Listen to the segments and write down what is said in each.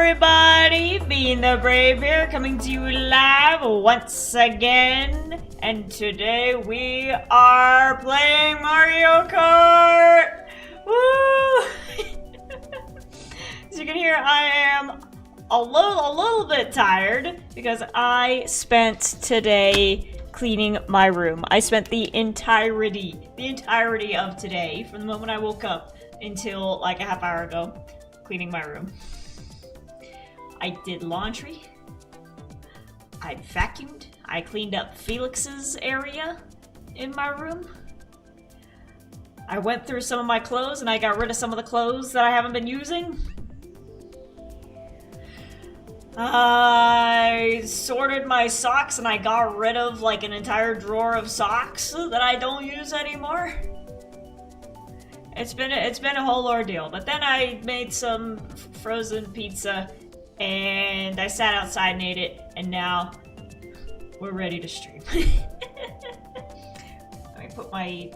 everybody, being the Brave here, coming to you live once again. And today we are playing Mario Kart! Woo! As you can hear, I am a little bit tired because I spent today cleaning my room. I spent the entirety of today, from the moment I woke up until like a half hour ago, cleaning my room. I did laundry, I vacuumed, I cleaned up Felix's area in my room. I went through some of my clothes and I got rid of some of the clothes that I haven't been using. I sorted my socks and I got rid of like an entire drawer of socks that I don't use anymore. It's been a whole ordeal, but then I made some frozen pizza and I sat outside and ate it, and now we're ready to stream. Let me put my...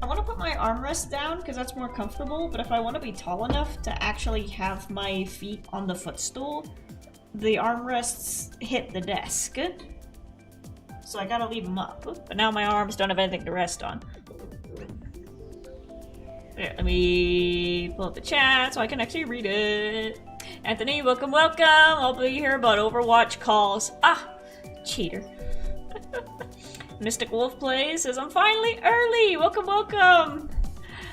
I want to put my armrest down because that's more comfortable, but if I want to be tall enough to actually have my feet on the footstool, the armrests hit the desk. So I gotta leave them up. But now my arms don't have anything to rest on. Here, let me pull up the chat so I can actually read it. Anthony, welcome, welcome! I'll be here about Overwatch calls. Ah! Cheater. Mystic Wolf Plays says, I'm finally early! Welcome, welcome!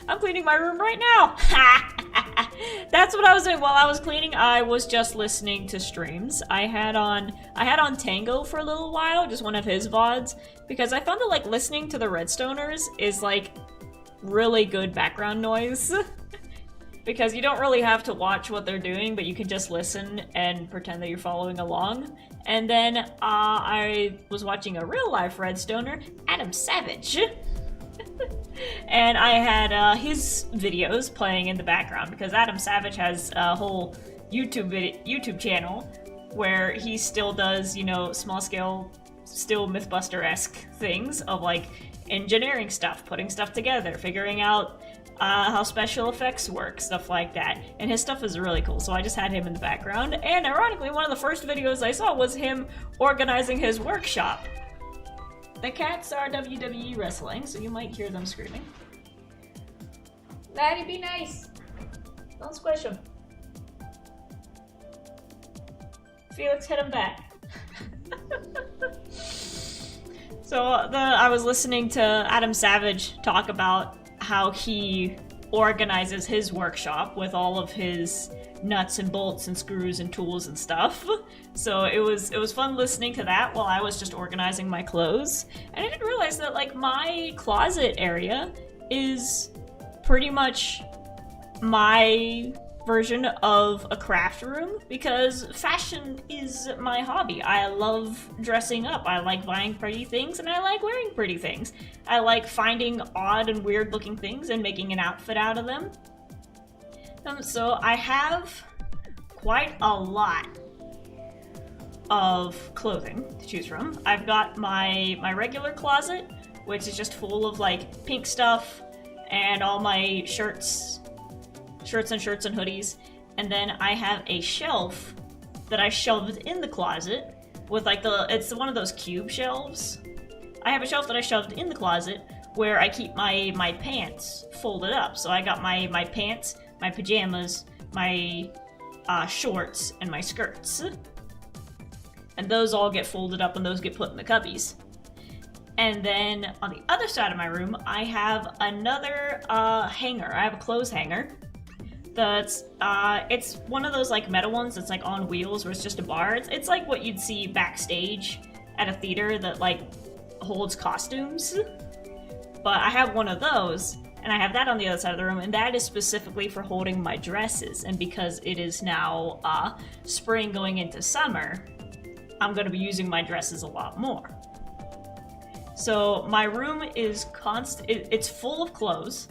I'm cleaning my room right now! That's what I was doing while I was cleaning. I was just listening to streams. I had on Tango for a little while, just one of his VODs, because I found that like listening to the Redstoners is like really good background noise. Because you don't really have to watch what they're doing, but you can just listen and pretend that you're following along. And then I was watching a real life Redstoner, Adam Savage. And I had his videos playing in the background because Adam Savage has a whole YouTube channel where he still does, you know, small scale, still Mythbuster-esque things of like engineering stuff, putting stuff together, figuring out how special effects work, stuff like that. And his stuff is really cool, so I just had him in the background. And ironically, one of the first videos I saw was him organizing his workshop. The cats are WWE wrestling, so you might hear them screaming. Laddie, be nice! Don't squish him. Felix, hit him back. So I was listening to Adam Savage talk about how he organizes his workshop with all of his nuts and bolts and screws and tools and stuff. So it was fun listening to that while I was just organizing my clothes. And I didn't realize that like my closet area is pretty much my version of a craft room because fashion is my hobby. I love dressing up. I like buying pretty things and I like wearing pretty things. I like finding odd and weird looking things and making an outfit out of them. So I have quite a lot of clothing to choose from. I've got my regular closet, which is just full of like pink stuff and all my shirts and hoodies, and then I have a shelf that I shelved in the closet with like it's one of those cube shelves. I have a shelf that I shelved in the closet where I keep my pants folded up. So I got my pants, my pajamas, my shorts, and my skirts. And those all get folded up and those get put in the cubbies. And then on the other side of my room, I have another hanger. I have a clothes hanger. It's one of those like metal ones that's like on wheels where it's just a bar. It's like what you'd see backstage at a theater that like holds costumes. But I have one of those, and I have that on the other side of the room, and that is specifically for holding my dresses. And because it is now spring going into summer, I'm going to be using my dresses a lot more. So my room is it's full of clothes,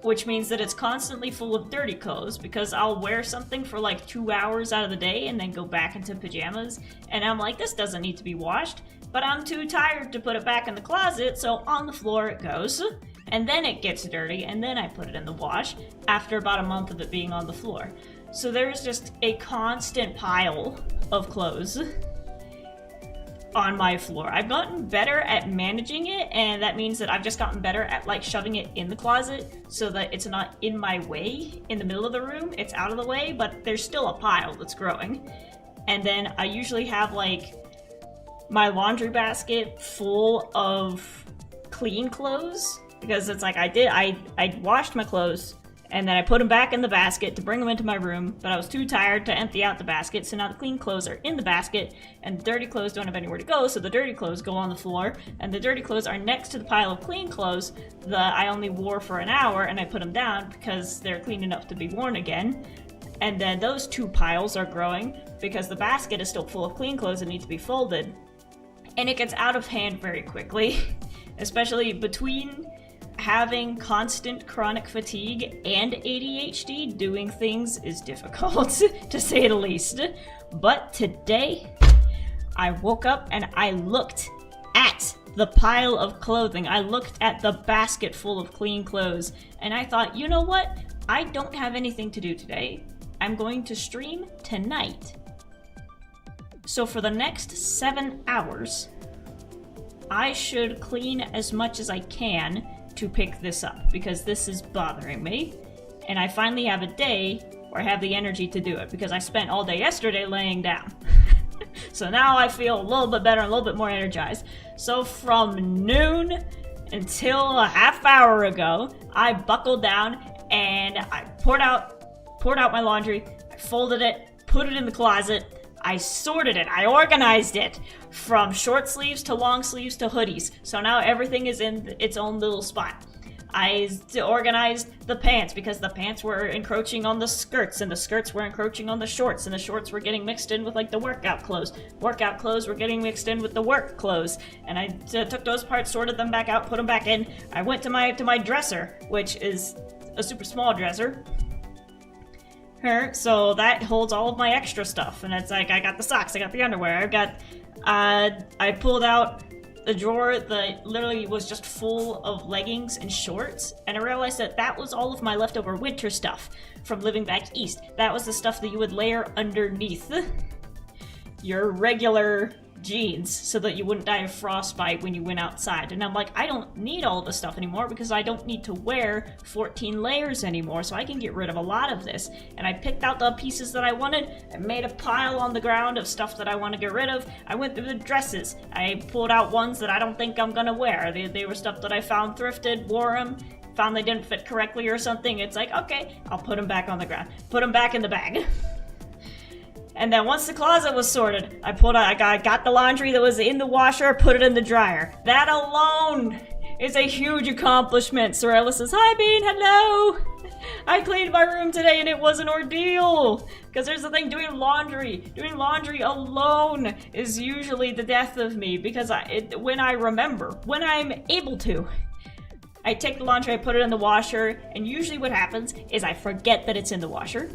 which means that it's constantly full of dirty clothes because I'll wear something for like 2 hours out of the day and then go back into pajamas, and I'm like, this doesn't need to be washed, but I'm too tired to put it back in the closet, so on the floor it goes. and then it gets dirty, and then I put it in the wash after about a month of it being on the floor. So there's just a constant pile of clothes on my floor. I've gotten better at managing it, and that means that I've just gotten better at like shoving it in the closet so that it's not in my way in the middle of the room. It's out of the way, but there's still a pile that's growing. And then I usually have like my laundry basket full of clean clothes, because it's like I washed my clothes and then I put them back in the basket to bring them into my room, but I was too tired to empty out the basket, so now the clean clothes are in the basket, and the dirty clothes don't have anywhere to go, so the dirty clothes go on the floor, and the dirty clothes are next to the pile of clean clothes that I only wore for an hour, and I put them down because they're clean enough to be worn again. And then those two piles are growing because the basket is still full of clean clothes that need to be folded. And it gets out of hand very quickly, especially between having constant chronic fatigue and ADHD. Doing things is difficult, to say the least. But today, I woke up and I looked at the pile of clothing. I looked at the basket full of clean clothes, and I thought, you know what? I don't have anything to do today. I'm going to stream tonight. So for the next 7 hours, I should clean as much as I can to pick this up, because this is bothering me. And I finally have a day where I have the energy to do it, because I spent all day yesterday laying down. So now I feel a little bit better, a little bit more energized. So from noon until a half hour ago, I buckled down and I poured out my laundry, I folded it, put it in the closet, I sorted it, I organized it from short sleeves to long sleeves to hoodies. So now everything is in its own little spot. I organized the pants because the pants were encroaching on the skirts, and the skirts were encroaching on the shorts, and the shorts were getting mixed in with like the workout clothes. Workout clothes were getting mixed in with the work clothes. And I took those parts, sorted them back out, put them back in. I went to my dresser, which is a super small dresser. So that holds all of my extra stuff, and it's like I got the socks, I got the underwear, I've got I pulled out a drawer that literally was just full of leggings and shorts, and I realized that that was all of my leftover winter stuff from living back east. That was the stuff that you would layer underneath your regular jeans so that you wouldn't die of frostbite when you went outside. And I'm like, I don't need all this stuff anymore because I don't need to wear 14 layers anymore, so I can get rid of a lot of this. And I picked out the pieces that I wanted and made a pile on the ground of stuff that I want to get rid of. I went through the dresses. I pulled out ones that I don't think I'm gonna wear. They were stuff that I found thrifted, wore them, found they didn't fit correctly or something. It's like, okay, I'll put them back on the ground. Put them back in the bag. And then once the closet was sorted, I got the laundry that was in the washer, put it in the dryer. That alone is a huge accomplishment. Sorella says, hi Bean, hello! I cleaned my room today and it was an ordeal. Because there's the thing, doing laundry alone is usually the death of me. Because when I'm able to, I take the laundry, I put it in the washer, and usually what happens is I forget that it's in the washer.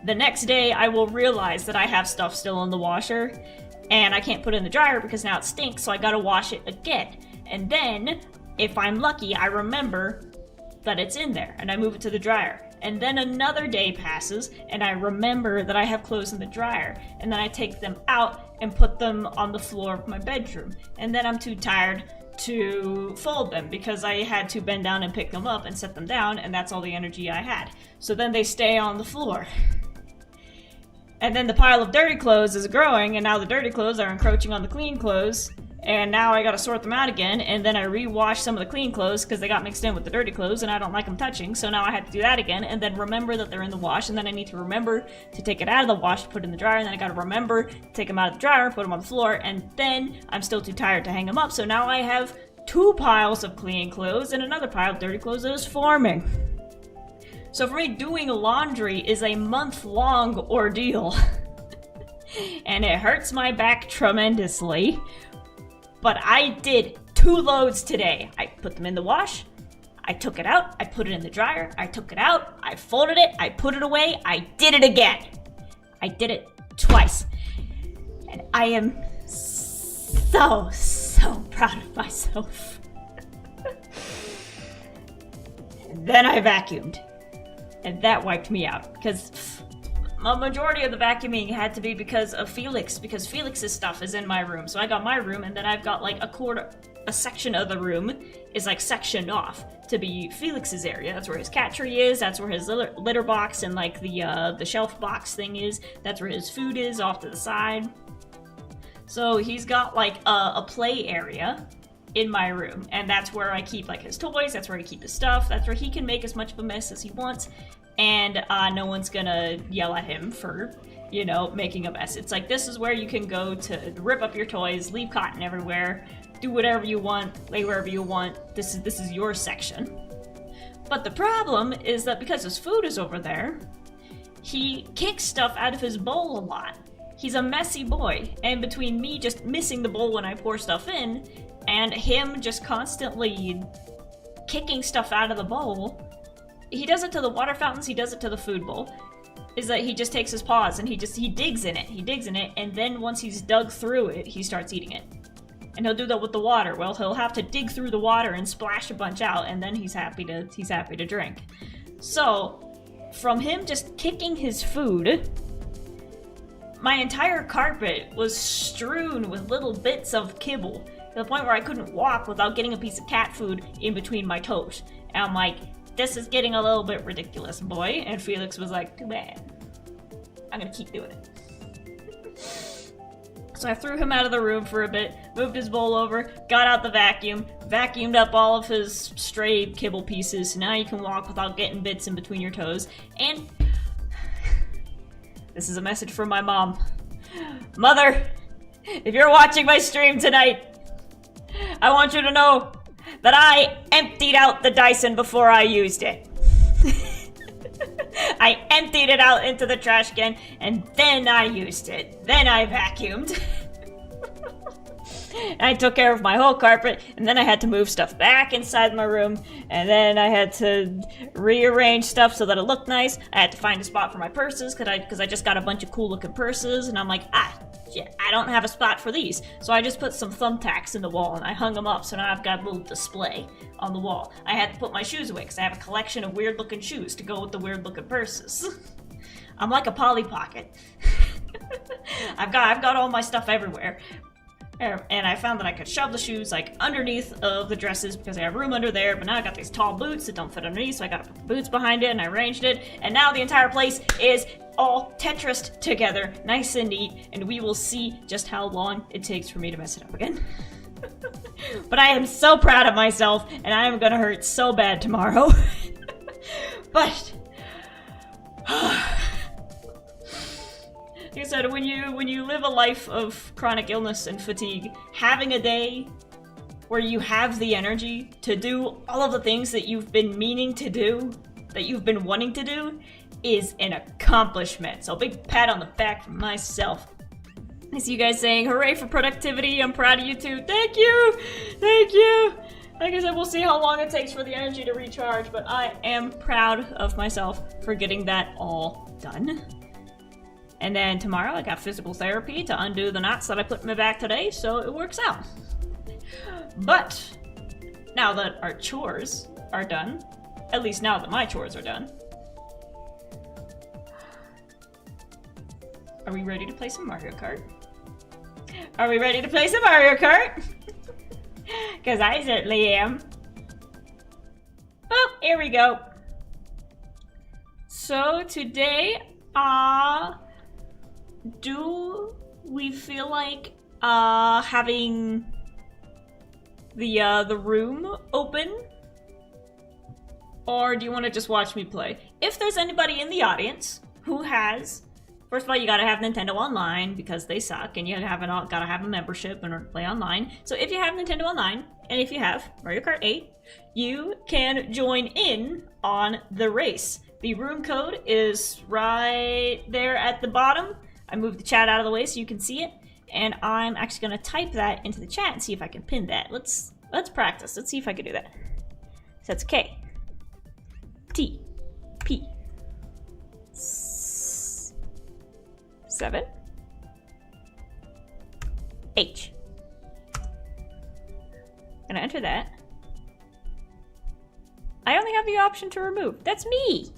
The next day, I will realize that I have stuff still in the washer, and I can't put it in the dryer because now it stinks, so I gotta wash it again. And then, if I'm lucky, I remember that it's in there, and I move it to the dryer. And then another day passes, and I remember that I have clothes in the dryer, and then I take them out and put them on the floor of my bedroom. And then I'm too tired to fold them because I had to bend down and pick them up and set them down, and that's all the energy I had. So then they stay on the floor. And then the pile of dirty clothes is growing, and now the dirty clothes are encroaching on the clean clothes, and now I gotta sort them out again, and then I rewash some of the clean clothes because they got mixed in with the dirty clothes, and I don't like them touching, so now I have to do that again, and then remember that they're in the wash, and then I need to remember to take it out of the wash, put it in the dryer, and then I gotta remember to take them out of the dryer, put them on the floor, and then I'm still too tired to hang them up, so now I have 2 piles of clean clothes and another pile of dirty clothes that is forming. So for me, doing laundry is a month-long ordeal. And it hurts my back tremendously. But I did 2 loads today. I put them in the wash, I took it out, I put it in the dryer, I took it out, I folded it, I put it away, I did it again. I did it twice. And I am so proud of myself. and then I vacuumed. And that wiped me out, because a majority of the vacuuming had to be because of Felix, because Felix's stuff is in my room. So I got my room, and then I've got like a section of the room is like sectioned off to be Felix's area. That's where his cat tree is, that's where his litter box and like the shelf box thing is, that's where his food is off to the side. So he's got like a play area in my room, and that's where I keep like his toys, that's where I keep his stuff, that's where he can make as much of a mess as he wants, and no one's gonna yell at him for, you know, making a mess. It's like, this is where you can go to rip up your toys, leave cotton everywhere, do whatever you want, lay wherever you want. This is your section. But the problem is that because his food is over there, he kicks stuff out of his bowl a lot. He's a messy boy, and between me just missing the bowl when I pour stuff in, and him just constantly kicking stuff out of the bowl, he does it to the water fountains, he does it to the food bowl, is that he just takes his paws and he digs in it, and then once he's dug through it, he starts eating it. And he'll do that with the water. Well, he'll have to dig through the water and splash a bunch out, and then he's happy to drink. So, from him just kicking his food, my entire carpet was strewn with little bits of kibble, to the point where I couldn't walk without getting a piece of cat food in between my toes. And I'm like, this is getting a little bit ridiculous, boy. And Felix was like, too bad. I'm gonna keep doing it. So I threw him out of the room for a bit, moved his bowl over, got out the vacuum, vacuumed up all of his stray kibble pieces, so now you can walk without getting bits in between your toes. And this is a message from my mom. Mother, if you're watching my stream tonight, I want you to know that I emptied out the Dyson before I used it. I emptied it out into the trash can, and then I used it. Then I vacuumed. I took care of my whole carpet, and then I had to move stuff back inside my room, and then I had to rearrange stuff so that it looked nice. I had to find a spot for my purses, because I just got a bunch of cool looking purses, and I'm like, shit, I don't have a spot for these. So I just put some thumbtacks in the wall, and I hung them up, so now I've got a little display on the wall. I had to put my shoes away, because I have a collection of weird looking shoes to go with the weird looking purses. I'm like a Polly Pocket. I've got all my stuff everywhere. And I found that I could shove the shoes like underneath of the dresses because I have room under there, but now I got these tall boots that don't fit underneath, so I gotta put the boots behind it, and I arranged it, and now the entire place is all Tetrised together, nice and neat, and we will see just how long it takes for me to mess it up again. But I am so proud of myself, and I am gonna hurt so bad tomorrow. But like I said, when you live a life of chronic illness and fatigue, having a day where you have the energy to do all of the things that you've been meaning to do, that you've been wanting to do, is an accomplishment. So a big pat on the back for myself. I see you guys saying, hooray for productivity, I'm proud of you too. Thank you! Thank you! Like I said, we'll see how long it takes for the energy to recharge, but I am proud of myself for getting that all done. And then tomorrow I got physical therapy to undo the knots that I put in my back today, so it works out. But now that our chores are done, at least now that my chores are done, are we ready to play some Mario Kart? Are we ready to play some Mario Kart? Because I certainly am. Well, here we go. So today, do we feel like having the room open? Or do you want to just watch me play? If there's anybody in the audience who has, first of all, you gotta have Nintendo Online because they suck, and you gotta have a membership in order to play online. So if you have Nintendo Online, and if you have Mario Kart 8, you can join in on the race. The room code is right there at the bottom. I moved the chat out of the way so you can see it, and I'm actually gonna type that into the chat and see if I can pin that. Let's practice. Let's see if I can do that. So that's K T P 7 H. Gonna enter that. I only have the option to remove. That's me.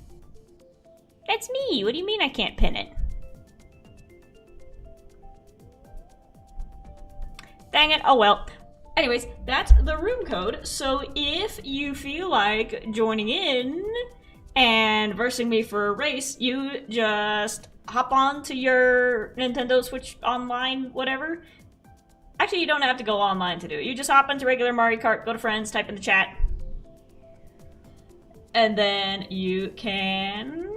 That's me. What do you mean I can't pin it? Dang it. Oh well. Anyways, that's the room code. So if you feel like joining in and versing me for a race, you just hop on to your Nintendo Switch Online, whatever. Actually, you don't have to go online to do it. You just hop into regular Mario Kart, go to friends, type in the chat. And then you can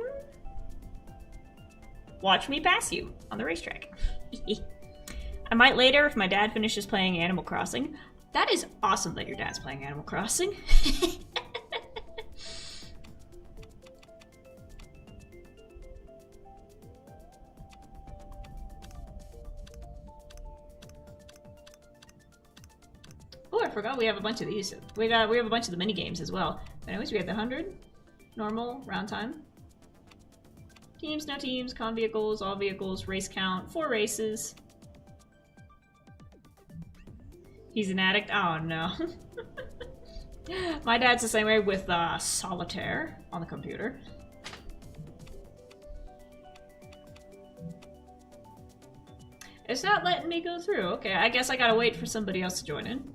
watch me pass you on the racetrack. I might later if my dad finishes playing Animal Crossing. That is awesome that your dad's playing Animal Crossing. Oh, I forgot we have a bunch of these. We have a bunch of the mini games as well. But anyways, we have the 100, normal, round time. Teams, no teams, con vehicles, all vehicles, race count, 4 races. He's an addict? Oh no. My dad's the same way with Solitaire on the computer. It's not letting me go through. Okay, I guess I gotta wait for somebody else to join in.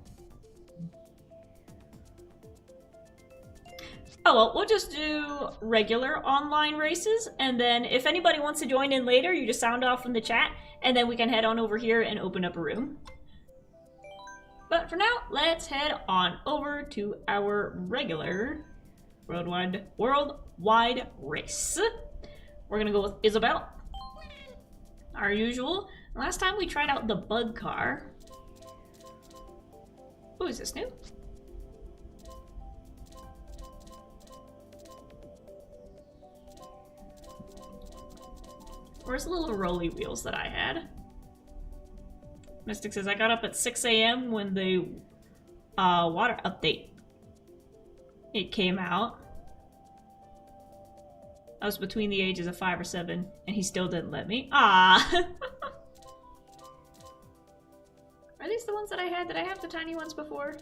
Oh well, we'll just do regular online races, and then if anybody wants to join in later, you just sound off in the chat, and then we can head on over here and open up a room. But for now, let's head on over to our regular worldwide race. We're gonna go with Isabel. Our usual. Last time we tried out the bug car. Oh, is this new? Where's the little rolly wheels that I had? Mystic says, I got up at 6 a.m. when the water update it came out. I was between the ages of 5 or 7, and he still didn't let me. Ah. Are these the ones that I had? Did I have the tiny ones before?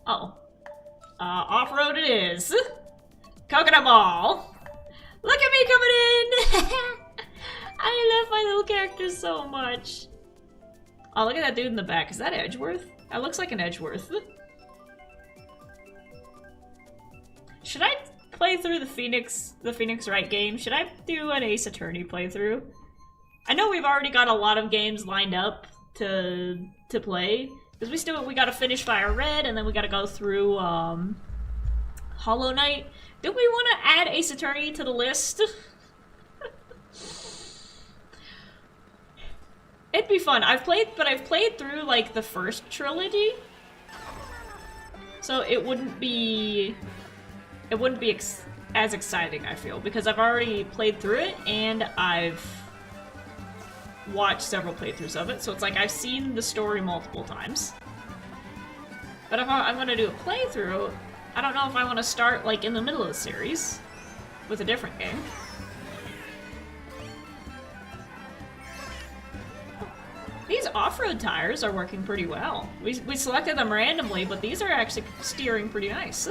Oh. Off-road it is. Coconut Ball. Look at me coming in! I love my little characters so much. Oh, look at that dude in the back. Is that Edgeworth? That looks like an Edgeworth. Should I play through the Phoenix Wright game? Should I do an Ace Attorney playthrough? I know we've already got a lot of games lined up to play. Because we gotta finish Fire Red, and then we gotta go through Hollow Knight. Do we want to add Ace Attorney to the list? It'd be fun. I've played through like the first trilogy, so it wouldn't be as exciting. I feel because I've already played through it and I've watched several playthroughs of it, so it's like I've seen the story multiple times. But if I'm gonna do a playthrough, I don't know if I want to start like in the middle of the series with a different game. These off-road tires are working pretty well. We selected them randomly, but these are actually steering pretty nice.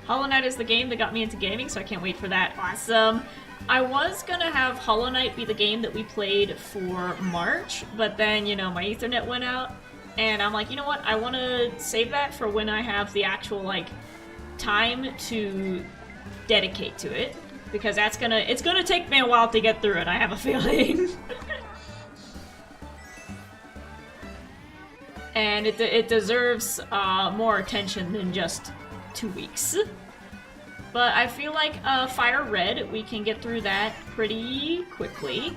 Hollow Knight is the game that got me into gaming, so I can't wait for that. Awesome! I was gonna have Hollow Knight be the game that we played for March, but then, you know, my Ethernet went out, and I'm like, you know what, I want to save that for when I have the actual, like, time to dedicate to it. Because it's gonna take me a while to get through it, I have a feeling. And it deserves more attention than just 2 weeks. But I feel like Fire Red, we can get through that pretty quickly.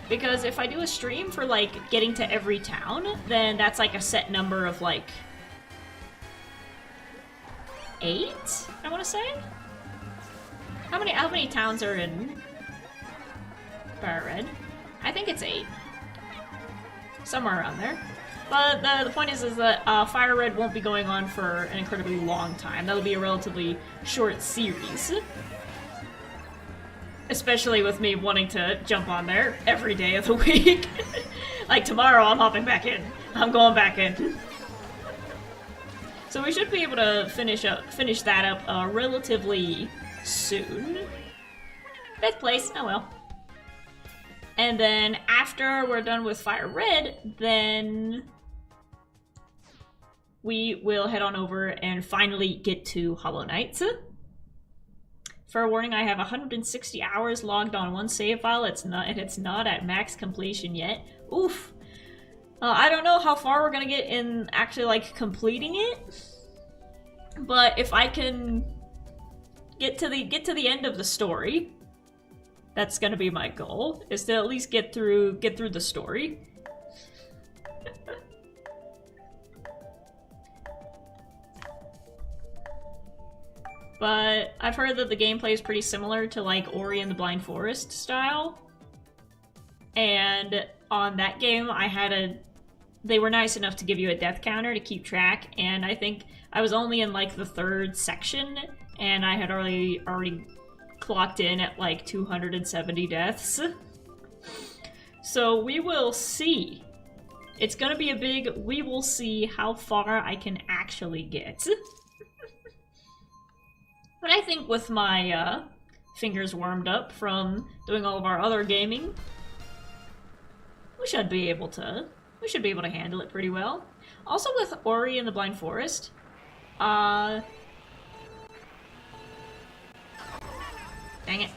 Because if I do a stream for like getting to every town, then that's like a set number of like 8, I want to say? How many towns are in Fire Red? I think it's 8. Somewhere around there. But the point is that Fire Red won't be going on for an incredibly long time. That'll be a relatively short series. Especially with me wanting to jump on there every day of the week. Like tomorrow I'm hopping back in. I'm going back in. So we should be able to finish that up relatively soon. 5th place, oh well. And then after we're done with Fire Red, then we will head on over and finally get to Hollow Knight. Fair warning, I have 160 hours logged on one save file. It's not at max completion yet. Oof. I don't know how far we're gonna get in actually like completing it, but if I can get to the end of the story, that's gonna be my goal. Is to at least get through the story. But I've heard that the gameplay is pretty similar to like Ori and the Blind Forest style. And on that game, they were nice enough to give you a death counter to keep track, and I think I was only in like the 3rd section, and I had already clocked in at like 270 deaths. So we will see. It's gonna be a big, we will see how far I can actually get. But I think with my fingers warmed up from doing all of our other gaming, we should be able to handle it pretty well. Also with Ori and the Blind Forest, dang it.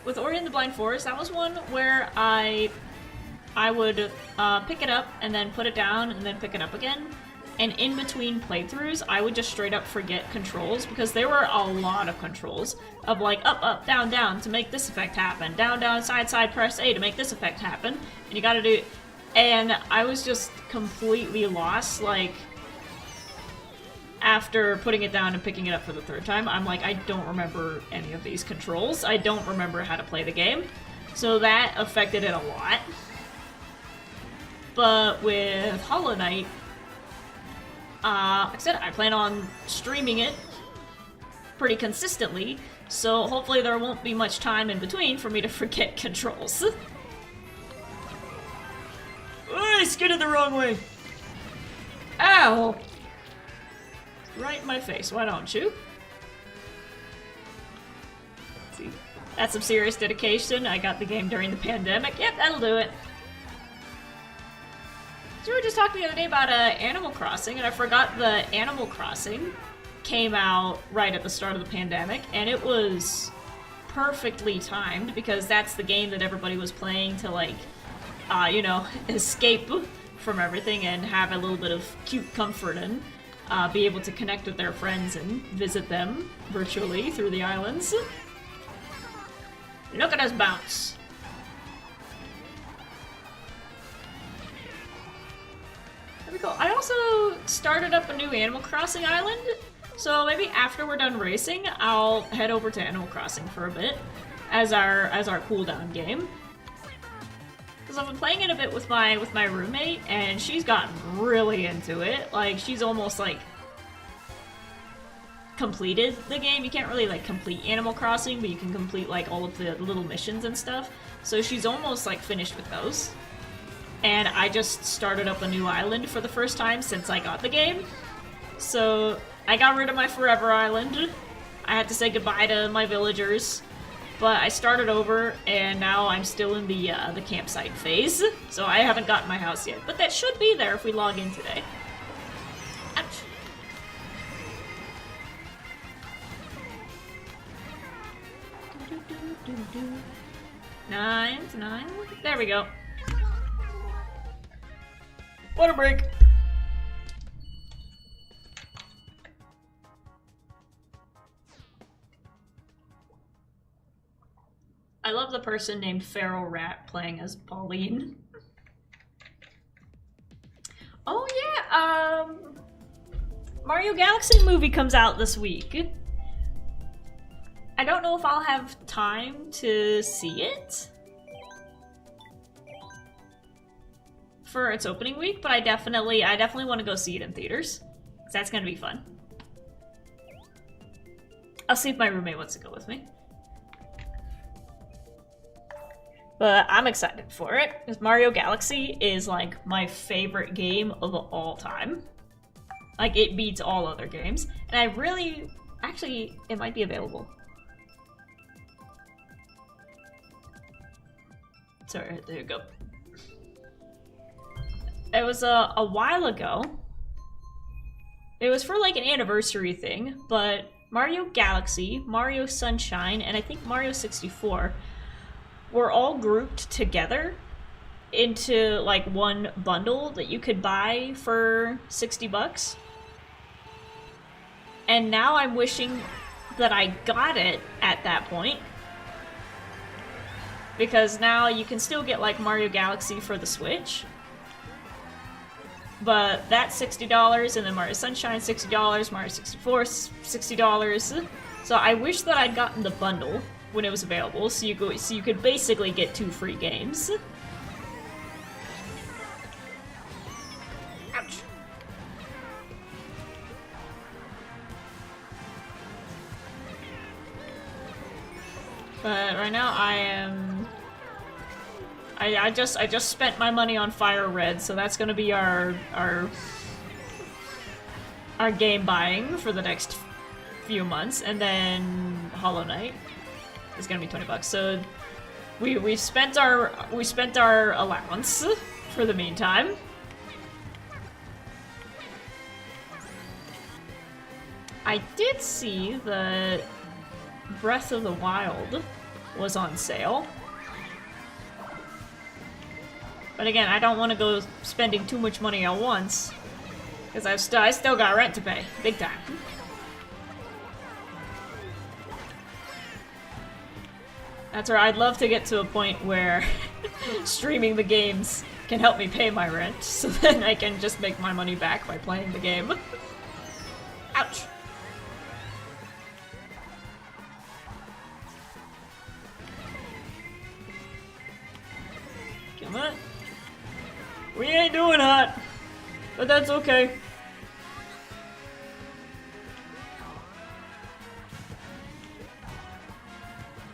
With Ori and the Blind Forest, that was one where I would pick it up and then put it down and then pick it up again. And in between playthroughs, I would just straight up forget controls, because there were a lot of controls of like up, up, down, down to make this effect happen, down, down, side, side, press A to make this effect happen, and you gotta do, and I was just completely lost, like, after putting it down and picking it up for the 3rd time. I'm like, I don't remember any of these controls, I don't remember how to play the game, so that affected it a lot. But with Hollow Knight, like I said, I plan on streaming it pretty consistently, so hopefully there won't be much time in between for me to forget controls. I skidded the wrong way! Ow! Right in my face, why don't you? Let's see. That's some serious dedication. I got the game during the pandemic. Yep, that'll do it. So we were just talking the other day about Animal Crossing, and I forgot the Animal Crossing came out right at the start of the pandemic, and it was perfectly timed, because that's the game that everybody was playing to, like, you know, escape from everything and have a little bit of cute comfort and be able to connect with their friends and visit them virtually through the islands. Look at us bounce! There we go. I also started up a new Animal Crossing island, so maybe after we're done racing, I'll head over to Animal Crossing for a bit as our cooldown game. Because I've been playing it a bit with my roommate, and she's gotten really into it. Like, she's almost like completed the game. You can't really like complete Animal Crossing, but you can complete like all of the little missions and stuff. So she's almost like finished with those. And I just started up a new island for the first time since I got the game. So I got rid of my Forever Island. I had to say goodbye to my villagers. But I started over, and now I'm still in the campsite phase. So I haven't gotten my house yet. But that should be there if we log in today. Ouch. Nine. There we go. Water break! I love the person named Feral Rat playing as Pauline. Oh yeah, Mario Galaxy movie comes out this week. I don't know if I'll have time to see it for its opening week, but I definitely want to go see it in theaters, because that's gonna be fun. I'll see if my roommate wants to go with me. But I'm excited for it, because Mario Galaxy is like my favorite game of all time. Like, it beats all other games. And I really... Actually, it might be available. Sorry, there you go. It was a while ago. It was for like an anniversary thing, but Mario Galaxy, Mario Sunshine, and I think Mario 64 were all grouped together into like one bundle that you could buy for 60 bucks. And now I'm wishing that I got it at that point. Because now you can still get like Mario Galaxy for the Switch. But that's $60, and then Mario Sunshine $60, Mario 64 $60. So I wish that I'd gotten the bundle when it was available, so you could basically get 2 free games. Ouch. But right now I am... I just spent my money on Fire Red, so that's gonna be our game buying for the next few months, and then Hollow Knight is gonna be 20 bucks. So we spent our allowance for the meantime. I did see that Breath of the Wild was on sale. But again, I don't want to go spending too much money at once, because I still got rent to pay, big time. That's where I'd love to get to a point where streaming the games can help me pay my rent, so then I can just make my money back by playing the game. Ouch. Come on. We ain't doing hot, but that's okay.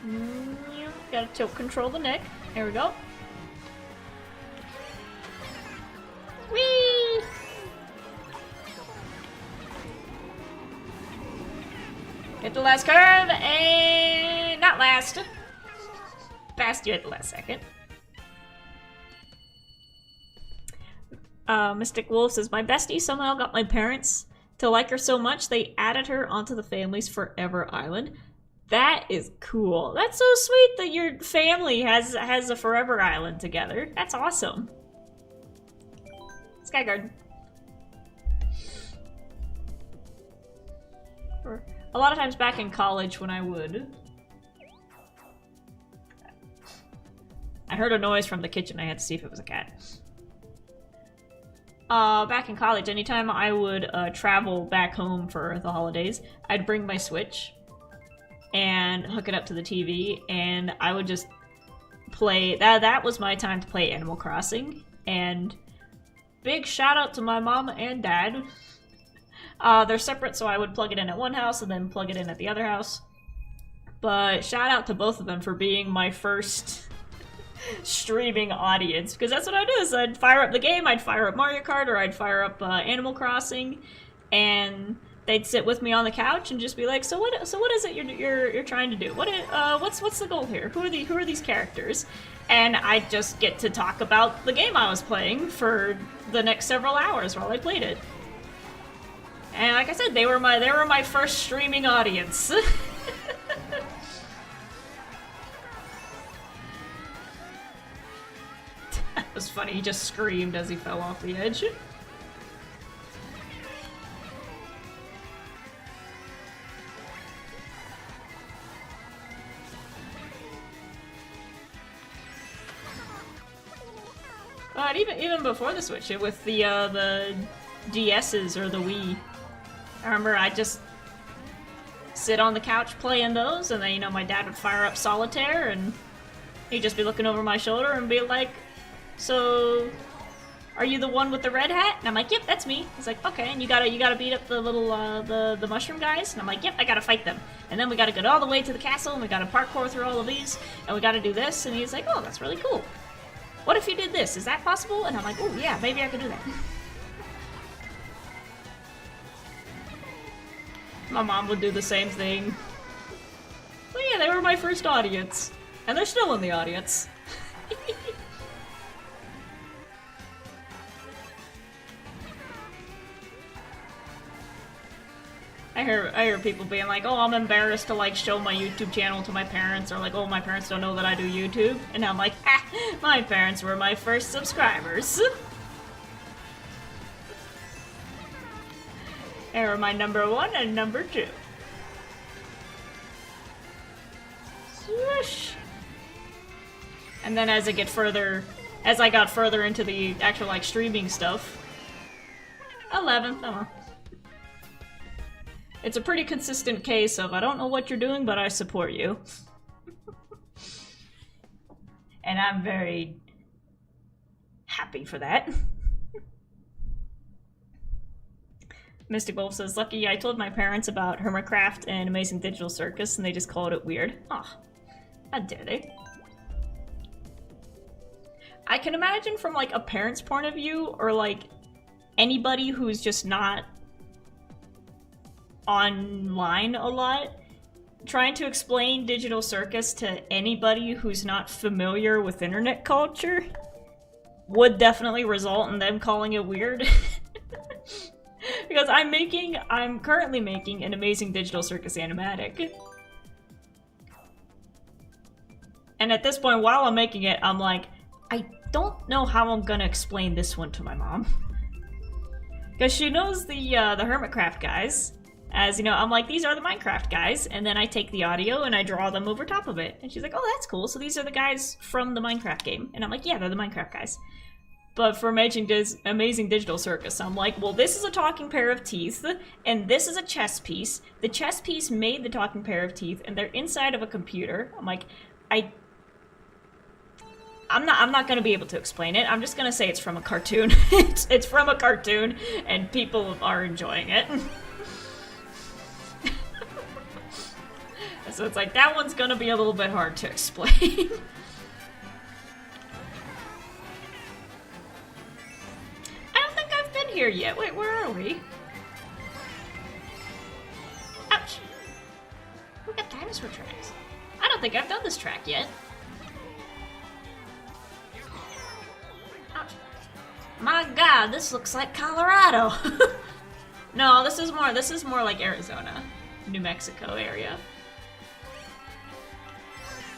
You gotta tilt control the neck. There we go. Whee! Hit the last curve, and not last. Fast you at the last second. Mystic Wolf says, my bestie somehow got my parents to like her so much they added her onto the family's Forever Island. That is cool. That's so sweet that your family has a Forever Island together. That's awesome. Skyguard. A lot of times back in college when I heard a noise from the kitchen. I had to see if it was a cat. Back in college, anytime I would travel back home for the holidays, I'd bring my Switch and hook it up to the TV, and I would just play. That was my time to play Animal Crossing, and big shout out to my mom and dad. They're separate, so I would plug it in at one house and then plug it in at the other house. But shout out to both of them for being my first streaming audience, because that's what I'd do, is I'd fire up the game, I'd fire up Mario Kart, or I'd fire up Animal Crossing, and they'd sit with me on the couch and just be like, so what is it you're trying to do? What's the goal here? Who are these characters? And I'd just get to talk about the game I was playing for the next several hours while I played it. And like I said, they were my first streaming audience. That was funny, he just screamed as he fell off the edge. But even before the Switch, with the DS's or the Wii, I remember I'd just sit on the couch playing those, and then, you know, my dad would fire up Solitaire, and he'd just be looking over my shoulder and be like, so, are you the one with the red hat? And I'm like, yep, that's me. He's like, okay, and you gotta beat up the little, the mushroom guys? And I'm like, yep, I gotta fight them. And then we gotta go all the way to the castle, and we gotta parkour through all of these, and we gotta do this, and he's like, oh, that's really cool. What if you did this? Is that possible? And I'm like, oh, yeah, maybe I could do that. My mom would do the same thing. But yeah, they were my first audience. And they're still in the audience. I hear people being like, oh, I'm embarrassed to like show my YouTube channel to my parents, or like, oh, my parents don't know that I do YouTube. And I'm like, ah, my parents were my first subscribers. They were my number 1 and number 2. Swoosh. And then as I got further into the actual like streaming stuff, 11th. Oh. It's a pretty consistent case of I don't know what you're doing, but I support you. And I'm very happy for that. Mystic Wolf says, lucky I told my parents about Hermitcraft and Amazing Digital Circus and they just called it weird. Aw, how dare they? I can imagine from like a parent's point of view, or like anybody who's just not online a lot, trying to explain Digital Circus to anybody who's not familiar with internet culture would definitely result in them calling it weird. Because I'm currently making an Amazing Digital Circus animatic. And at this point, while I'm making it, I'm like, I don't know how I'm gonna explain this one to my mom. Because she knows the Hermitcraft guys. As, you know, I'm like, these are the Minecraft guys, and then I take the audio and I draw them over top of it. And she's like, oh, that's cool, so these are the guys from the Minecraft game. And I'm like, yeah, they're the Minecraft guys. But for Amazing Digital Circus, I'm like, well, this is a talking pair of teeth, and this is a chess piece. The chess piece made the talking pair of teeth, and they're inside of a computer. I'm like, I'm not gonna be able to explain it. I'm just gonna say it's from a cartoon. It's from a cartoon, and people are enjoying it. So it's like, that one's gonna be a little bit hard to explain. I don't think I've been here yet. Wait, where are we? Ouch. We got dinosaur tracks. I don't think I've done this track yet. Ouch. My god, this looks like Colorado. No, this is more like Arizona, New Mexico area.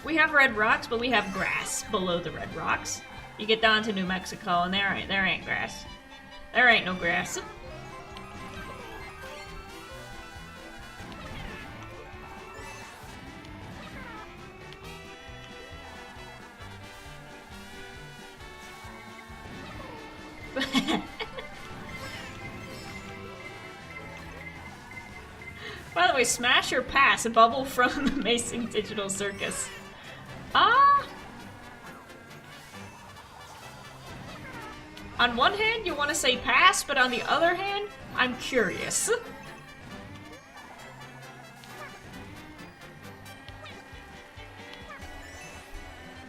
We have red rocks, but we have grass below the red rocks. You get down to New Mexico, and there ain't grass. There ain't no grass. By the way, smash or pass a bubble from Amazing Digital Circus. On one hand, you want to say pass, but on the other hand, I'm curious.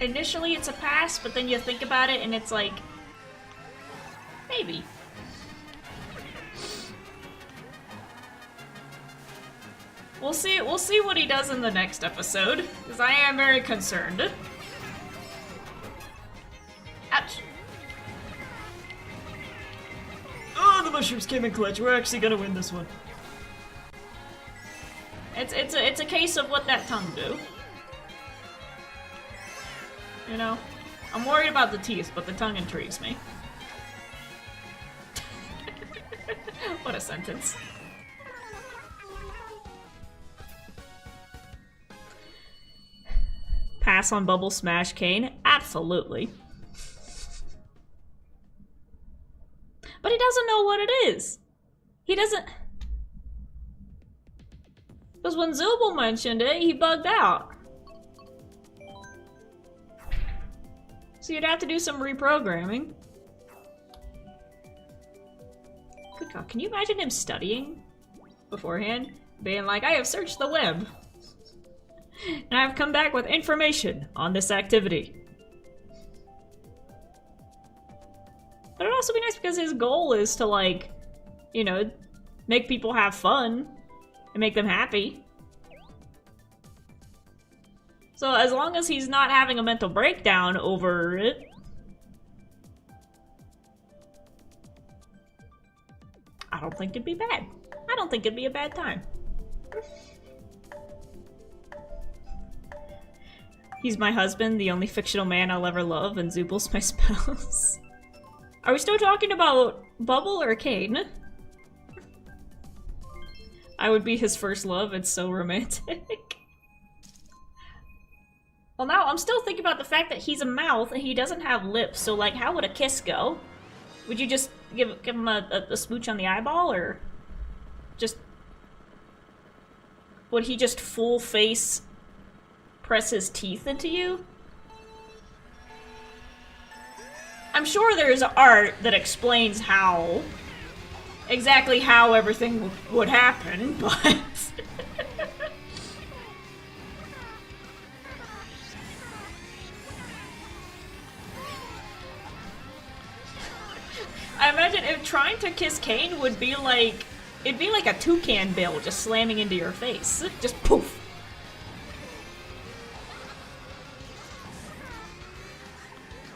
Initially, it's a pass, but then you think about it, and it's like, maybe. We'll see what he does in the next episode, because I am very concerned. Ouch. Oh, the mushrooms came in clutch. We're actually gonna win this one. It's a case of what that tongue do. You know? I'm worried about the teeth, but the tongue intrigues me. What a sentence. Pass on Bubble Smash Cane? Absolutely. But he doesn't know what it is. He doesn't... Because when Zubel mentioned it, he bugged out. So you'd have to do some reprogramming. Good God, can you imagine him studying beforehand? Being like, I have searched the web. And I've come back with information on this activity. But it'd also be nice because his goal is to, like, you know, make people have fun. and make them happy. So as long as he's not having a mental breakdown over it, I don't think it'd be bad. I don't think it'd be a bad time. He's my husband, the only fictional man I'll ever love, and Zubal's my spouse. Are we still talking about Bubble or Kane? I would be his first love, it's so romantic. Well, now I'm still thinking about the fact that he's a mouth and he doesn't have lips, so like, how would a kiss go? Would you just give him a smooch on the eyeball, or just... Would he just full face press his teeth into you? I'm sure there's art that explains how... exactly how everything would happen, but... I imagine if trying to kiss Kane would be like... It'd be like a toucan bill just slamming into your face. Just poof.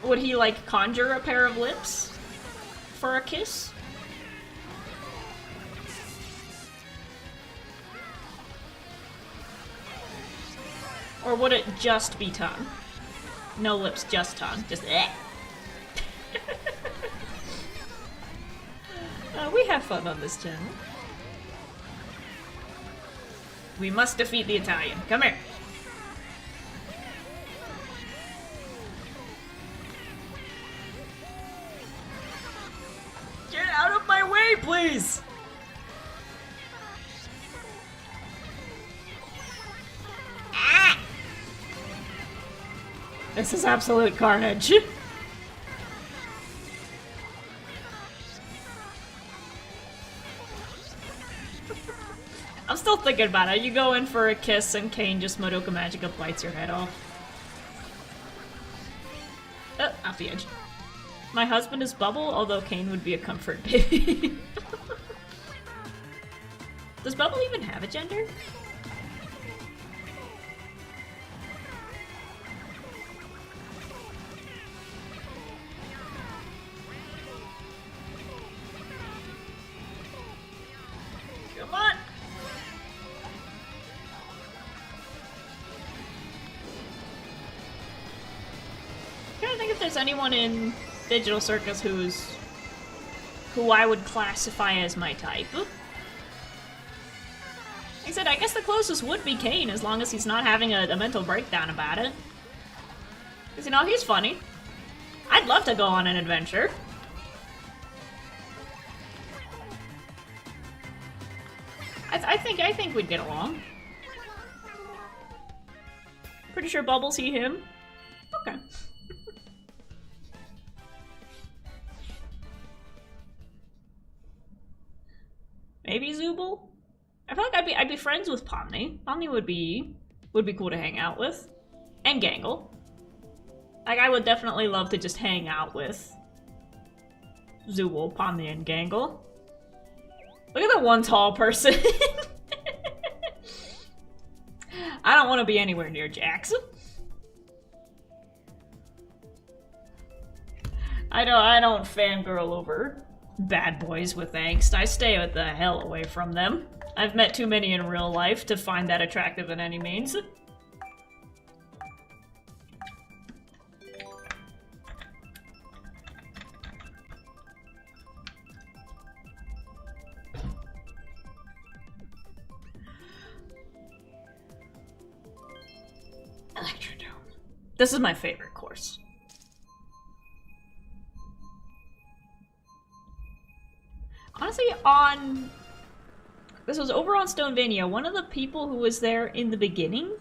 Would he like conjure a pair of lips for a kiss? Or would it just be tongue? No lips, just tongue. Just eh. We have fun on this channel. We must defeat the Italian. Come here. Get out of my way, please! Ah! This is absolute carnage. I'm still thinking about it. You go in for a kiss and Kane just Madoka Magica bites your head off. Off the edge. My husband is Bubble, although Kane would be a comfort baby. Does Bubble even have a gender? Come on! I'm trying to think if there's anyone in Digital Circus who I would classify as my type. Like I said, I guess the closest would be Kane, as long as he's not having a mental breakdown about it. Because, you know, he's funny. I'd love to go on an adventure. I think we'd get along. Pretty sure Bubbles see him. Okay. Maybe Zubul? I feel like I'd be friends with Pomni. Pomni would be cool to hang out with. And Gangle. Like, I would definitely love to just hang out with Zubul, Pomni, and Gangle. Look at that one tall person. I don't want to be anywhere near Jax. I don't fangirl over bad boys with angst. I stay the hell away from them. I've met too many in real life to find that attractive in any means. Electrodome. This is my favorite course. Honestly, this was over on Stonevania, one of the people who was there in the beginning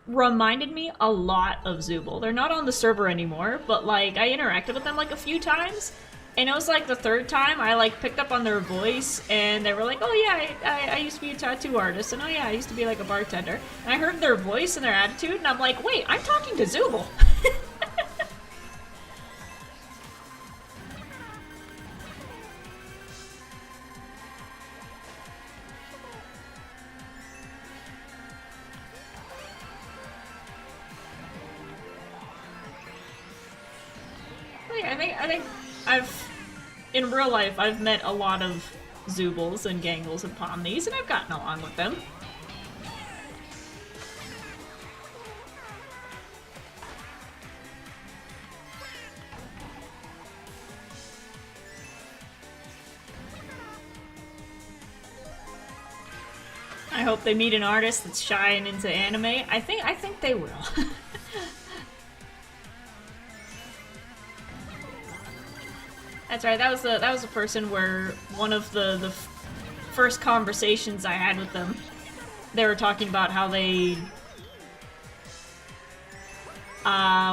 reminded me a lot of Zubul. They're not on the server anymore, but like, I interacted with them like a few times, and it was like the third time I like picked up on their voice, and they were like, oh yeah, I used to be a tattoo artist, and oh yeah, I used to be like a bartender. And I heard their voice and their attitude, and I'm like, wait, I'm talking to Zubul. I think I've in real life I've met a lot of Zoobles and Gangles and Pomnies, and I've gotten along with them. I hope they meet an artist that's shy and into anime. I think they will. That's right. That was a person where one of the first conversations I had with them, they were talking about how they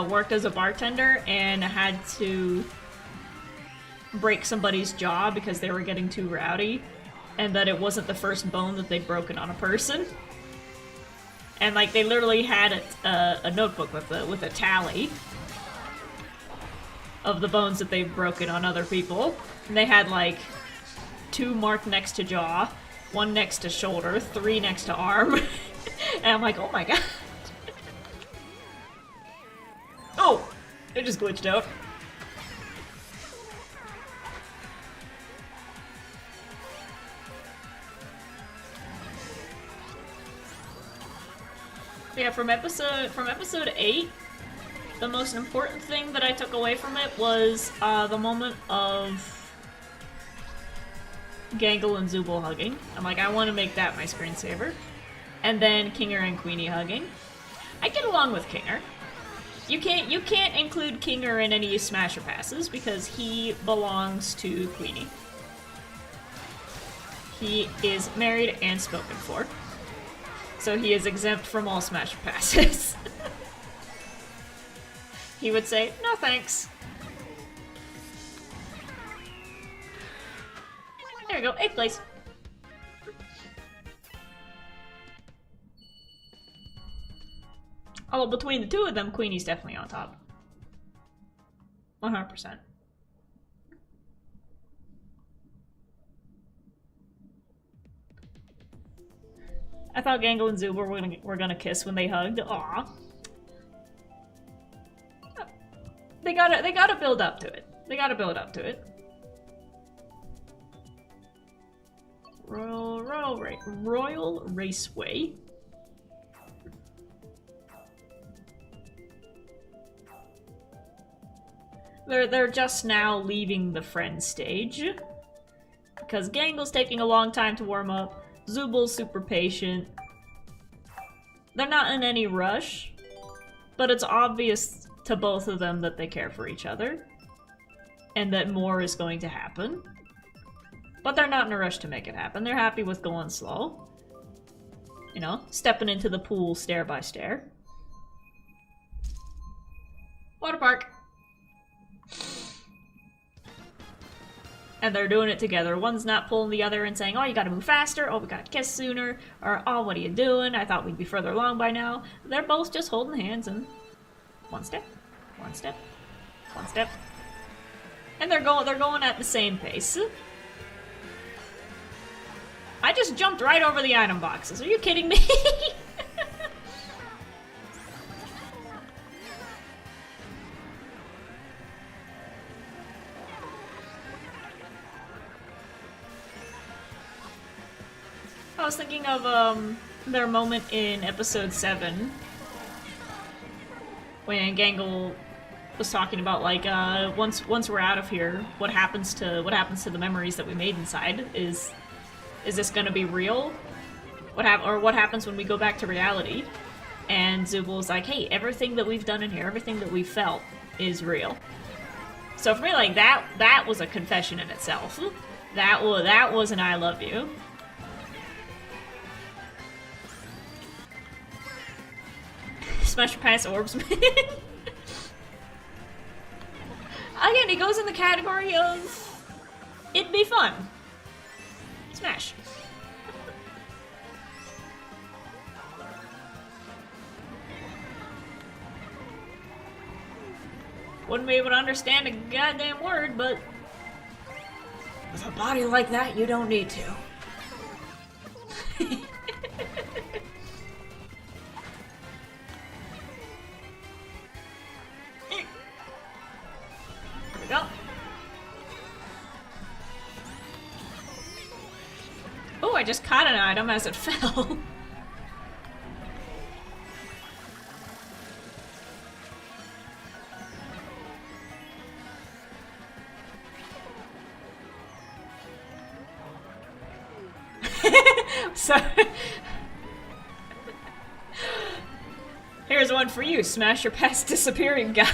worked as a bartender and had to break somebody's jaw because they were getting too rowdy, and that it wasn't the first bone that they'd broken on a person. And like they literally had a notebook with a tally of the bones that they've broken on other people. And they had like 2 marked next to jaw, 1 next to shoulder, 3 next to arm. And I'm like, oh my god. Oh! It just glitched out. Yeah, from episode 8, the most important thing that I took away from it was the moment of Gangle and Zooble hugging. I'm like, I want to make that my screensaver. And then Kinger and Queenie hugging. I get along with Kinger. You can't include Kinger in any Smasher passes because he belongs to Queenie. He is married and spoken for. So he is exempt from all Smasher passes. He would say, no thanks. There we go, 8th place. Although between the 2 of them, Queenie's definitely on top. 100%. I thought Gangle and Zooble were gonna kiss when they hugged. Aw. They gotta build up to it. They gotta build up to it. Royal Raceway. They're just now leaving the friend stage. Because Gangle's taking a long time to warm up. Zooble's super patient. They're not in any rush, but it's obvious to both of them that they care for each other, and that more is going to happen. But they're not in a rush to make it happen. They're happy with going slow. You know, stepping into the pool stair by stair. Water park! And they're doing it together. One's not pulling the other and saying, oh, you gotta move faster, oh, we gotta kiss sooner, or oh, what are you doing? I thought we'd be further along by now. They're both just holding hands and one step, one step, one step. And they're going at the same pace. I just jumped right over the item boxes. Are you kidding me? I was thinking of their moment in episode 7 when Gangle was talking about like once we're out of here, what happens to the memories that we made inside? Is this gonna be real? What happens when we go back to reality? And Zooble's like, hey, everything that we've done in here, everything that we've felt is real. So for me, like that was a confession in itself. That was an I love you. Smash Pass Orbs, man. Again, he goes in the category of it'd be fun. Smash. Wouldn't be able to understand a goddamn word, but with a body like that, you don't need to. just caught an item as it fell. So here's one for you. Smash your past disappearing guy.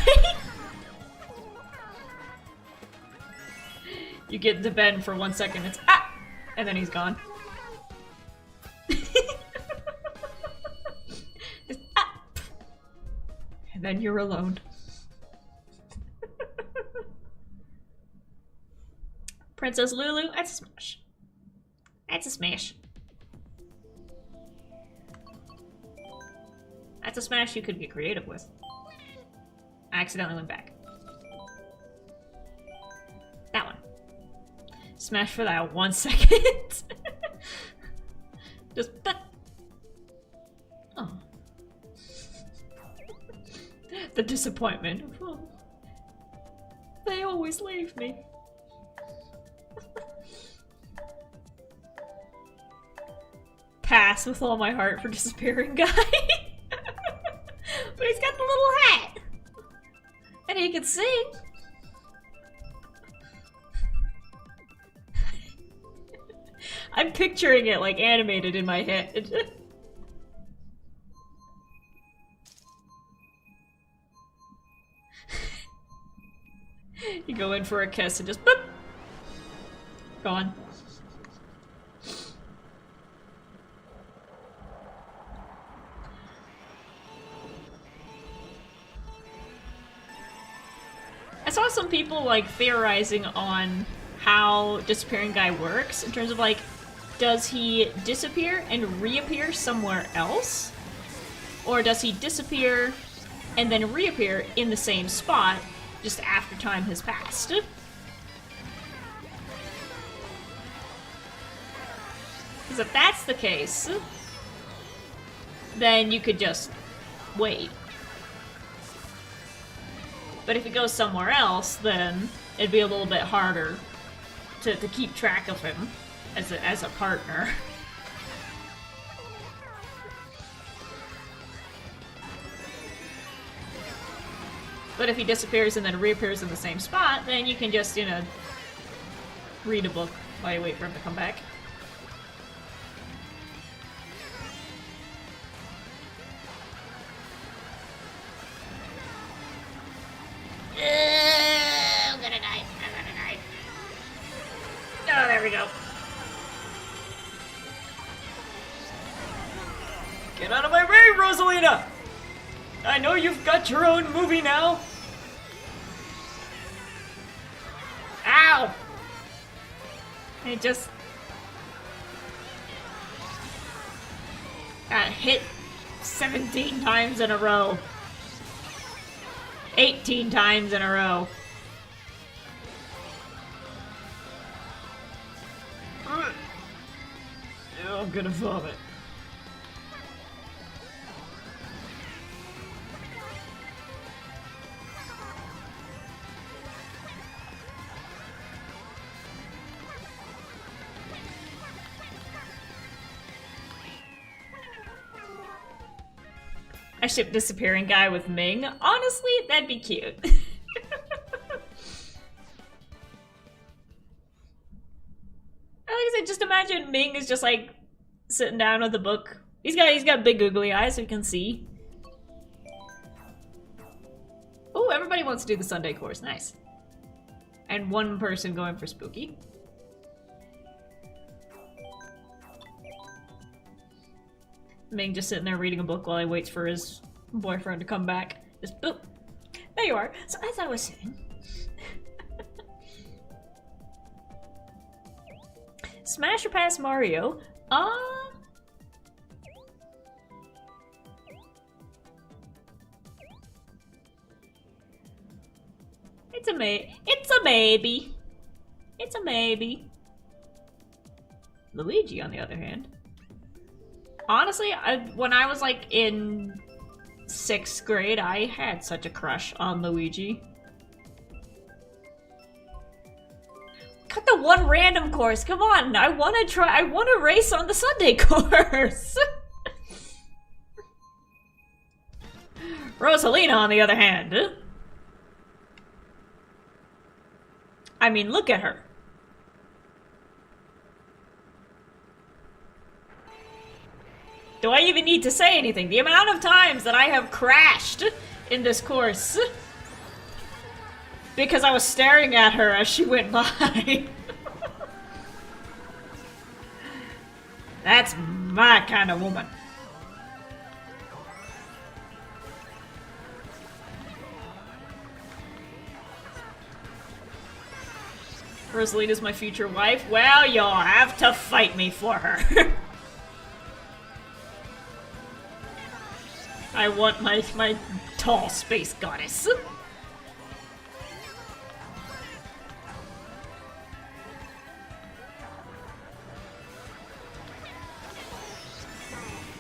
You get to bend for 1 second. It's ah, and then he's gone. Just, ah, and then you're alone. Princess Lulu. That's a smash. That's a smash. That's a smash you could get creative with. I accidentally went back. That one. Smash for that 1 second. Just that. Oh. The disappointment. Oh. They always leave me. Pass with all my heart for disappearing guy. But he's got the little hat. And he can sing. I'm picturing it like animated in my head. You go in for a kiss and just boop. Gone. I saw some people like theorizing on how Disappearing Guy works in terms of like, does he disappear and reappear somewhere else? Or does he disappear and then reappear in the same spot just after time has passed? Because if that's the case, then you could just wait. But if he goes somewhere else, then it'd be a little bit harder to keep track of him as a partner. But if he disappears and then reappears in the same spot, then you can just, you know, read a book while you wait for him to come back. I'm gonna die. I'm gonna die. Oh, there we go. Get out of my way, Rosalina! I know you've got your own movie now. Ow! I just got hit 17 times in a row. 18 times in a row. Oh, I'm gonna vomit. I ship Disappearing Guy with Ming. Honestly, that'd be cute. Like I said, just imagine Ming is just like sitting down with a book. He's got big googly eyes so you can see. Oh, everybody wants to do the Sunday course. Nice. And one person going for spooky. Ming just sitting there reading a book while he waits for his boyfriend to come back. Just boop. There you are. So as I was saying. Smash or pass Mario? It's a maybe. It's a maybe. Luigi, on the other hand. Honestly, when I was like in 6th grade, I had such a crush on Luigi. Cut the one random course. Come on, I want to race on the Sunday course. Rosalina, on the other hand. I mean, look at her. Do I even need to say anything? The amount of times that I have crashed in this course because I was staring at her as she went by. That's my kind of woman. Rosalina's my future wife? Well, you'll have to fight me for her. I want my tall space goddess.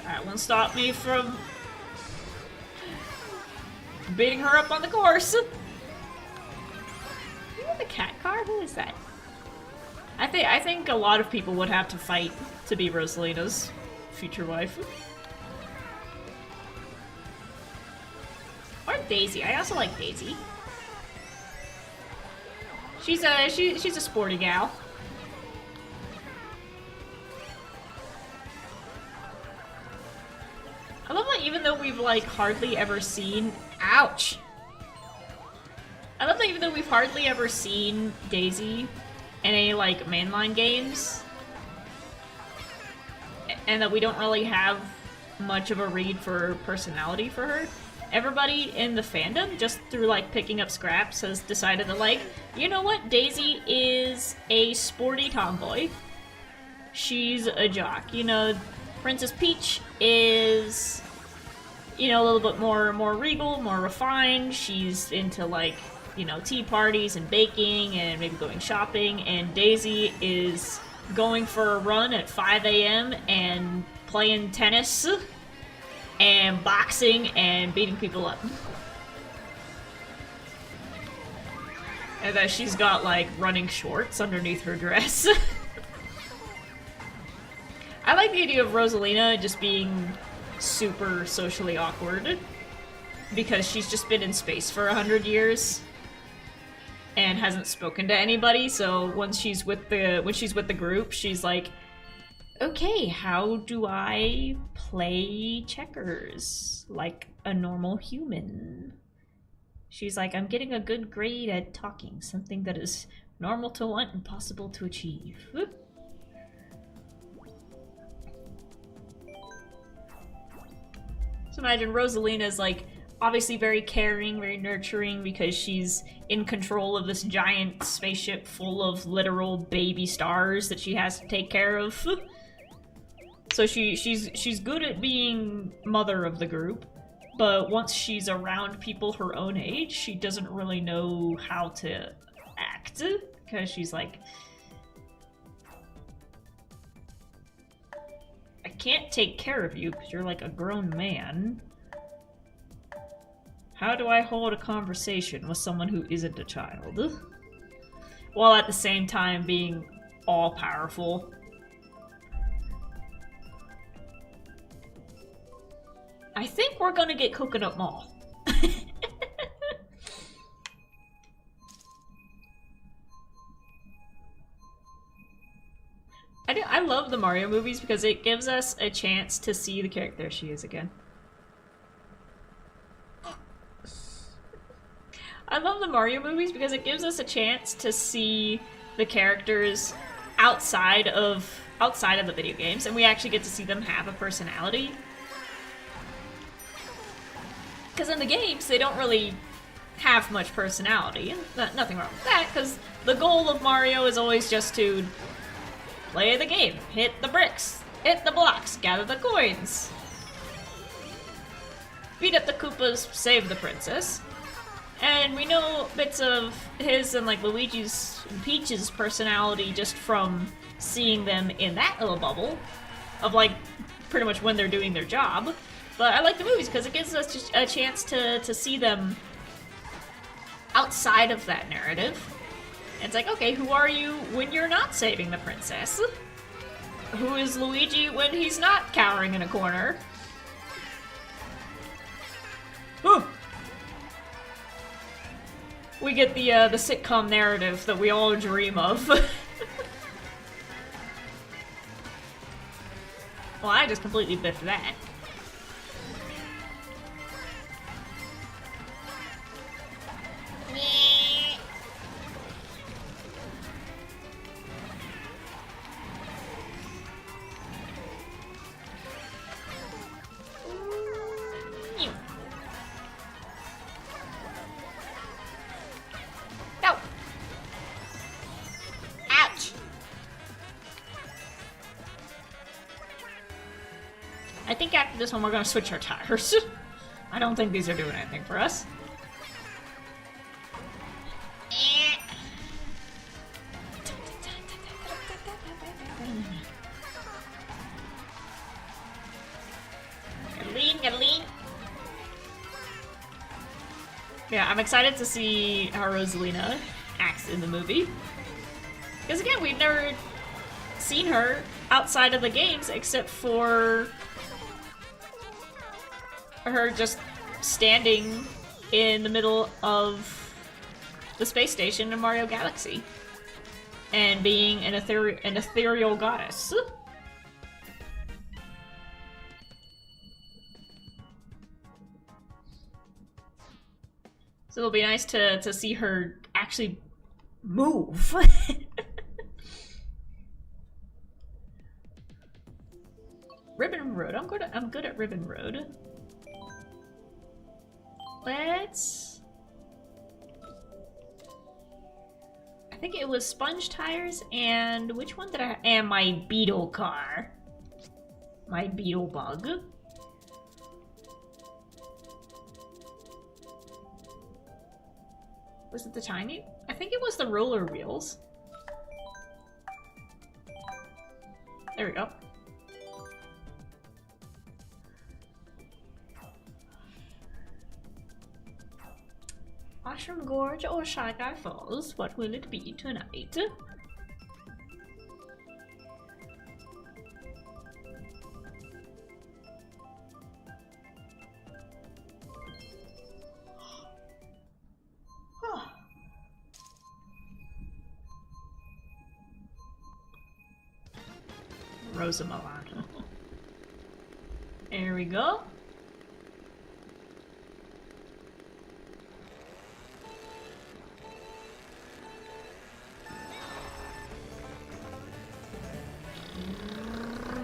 That won't stop me from beating her up on the course. Is that the cat car? Who is that? I think a lot of people would have to fight to be Rosalina's future wife. Or Daisy. I also like Daisy. She's a sporty gal. I love that even though we've like hardly ever seen ouch. I love that even though we've hardly ever seen Daisy in any like mainline games, and that we don't really have much of a read for personality for her. Everybody in the fandom, just through like picking up scraps, has decided that like, you know what, Daisy is a sporty tomboy. She's a jock. You know, Princess Peach is, you know, a little bit more regal, more refined. She's into like, you know, tea parties and baking and maybe going shopping. And Daisy is going for a run at 5 a.m. and playing tennis and boxing and beating people up. And that she's got like running shorts underneath her dress. I like the idea of Rosalina just being super socially awkward because she's just been in space for 100 years and hasn't spoken to anybody. So when she's with the group, she's like, okay, how do I play checkers like a normal human? She's like, I'm getting a good grade at talking, something that is normal to want and possible to achieve. Whoop. So imagine Rosalina is like obviously very caring, very nurturing because she's in control of this giant spaceship full of literal baby stars that she has to take care of. So she's good at being mother of the group, but once she's around people her own age, she doesn't really know how to act because she's like, I can't take care of you because you're like a grown man. How do I hold a conversation with someone who isn't a child? While at the same time being all-powerful. I think we're gonna get Coconut Mall. I love the Mario movies because it gives us a chance to see the character. There she is again. I love the Mario movies because it gives us a chance to see the characters outside of the video games, and we actually get to see them have a personality. Because in the games, they don't really have much personality, and nothing wrong with that, because the goal of Mario is always just to play the game, hit the bricks, hit the blocks, gather the coins, beat up the Koopas, save the princess. And we know bits of his and like Luigi's and Peach's personality just from seeing them in that little bubble of like pretty much when they're doing their job. But I like the movies because it gives us just a chance to see them outside of that narrative. And it's like, okay, who are you when you're not saving the princess? Who is Luigi when he's not cowering in a corner? Ooh. We get the sitcom narrative that we all dream of. Well, I just completely biffed that. I think after this one we're gonna switch our tires. I don't think these are doing anything for us. Gotta lean. Yeah, I'm excited to see how Rosalina acts in the movie. Because again, we've never seen her outside of the games except for her just standing in the middle of the space station in Mario Galaxy and being an ethereal goddess. So it'll be nice to see her actually move. Ribbon Road. I'm good at Ribbon Road. Let's... I think it was sponge tires and which one did I... And my beetle car. My beetle bug. Was it the tiny? I think it was the roller wheels. There we go. Mushroom Gorge or Shy Guy Falls? What will it be tonight? Rosa Milano. There we go.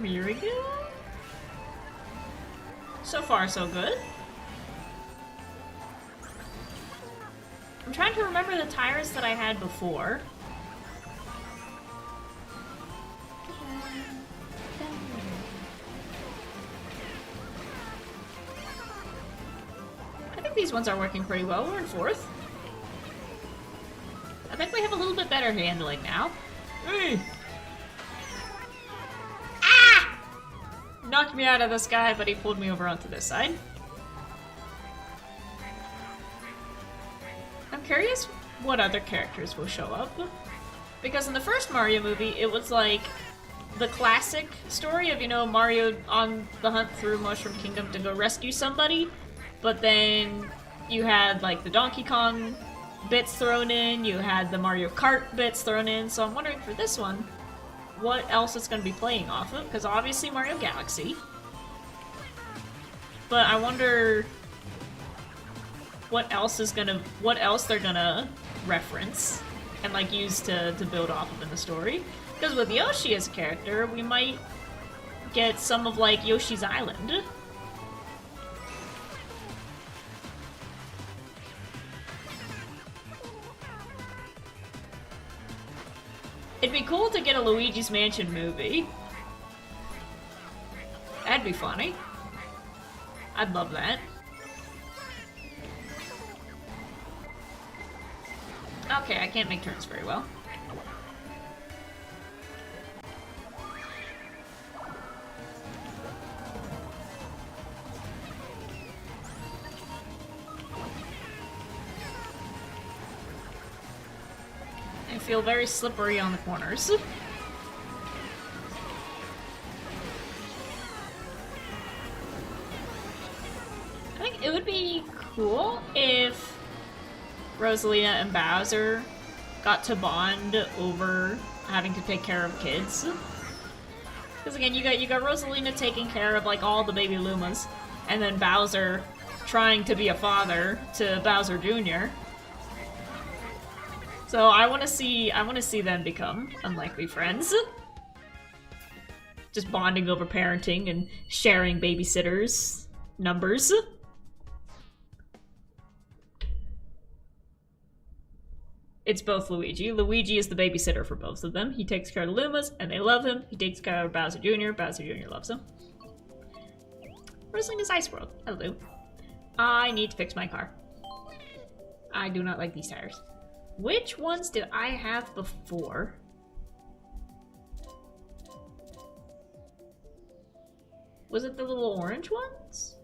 Here we go. So far, so good. I'm trying to remember the tires that I had before. I think these ones are working pretty well. We're in fourth. I think we have a little bit better handling now. Hey! Knocked me out of the sky, but he pulled me over onto this side. I'm curious what other characters will show up. Because in the first Mario movie, it was like the classic story of, you know, Mario on the hunt through Mushroom Kingdom to go rescue somebody. But then you had like the Donkey Kong bits thrown in, you had the Mario Kart bits thrown in, so I'm wondering for this one, what else it's going to be playing off of, because obviously Mario Galaxy. But I wonder what else they're gonna reference and like use to build off of in the story. Because with Yoshi as a character, we might get some of like Yoshi's Island. It'd be cool to get a Luigi's Mansion movie. That'd be funny. I'd love that. Okay, I can't make turns very well. feel very slippery on the corners. I think it would be cool if Rosalina and Bowser got to bond over having to take care of kids. Because again, you got Rosalina taking care of like all the baby Lumas, and then Bowser trying to be a father to Bowser Jr. So I want to see them become unlikely friends. Just bonding over parenting and sharing babysitters numbers. It's both Luigi. Luigi is the babysitter for both of them. He takes care of the Lumas, and they love him. He takes care of Bowser Jr. Bowser Jr. loves him. Rosalina's Ice World. Hello. I need to fix my car. I do not like these tires. Which ones did I have before? Was it the little orange ones?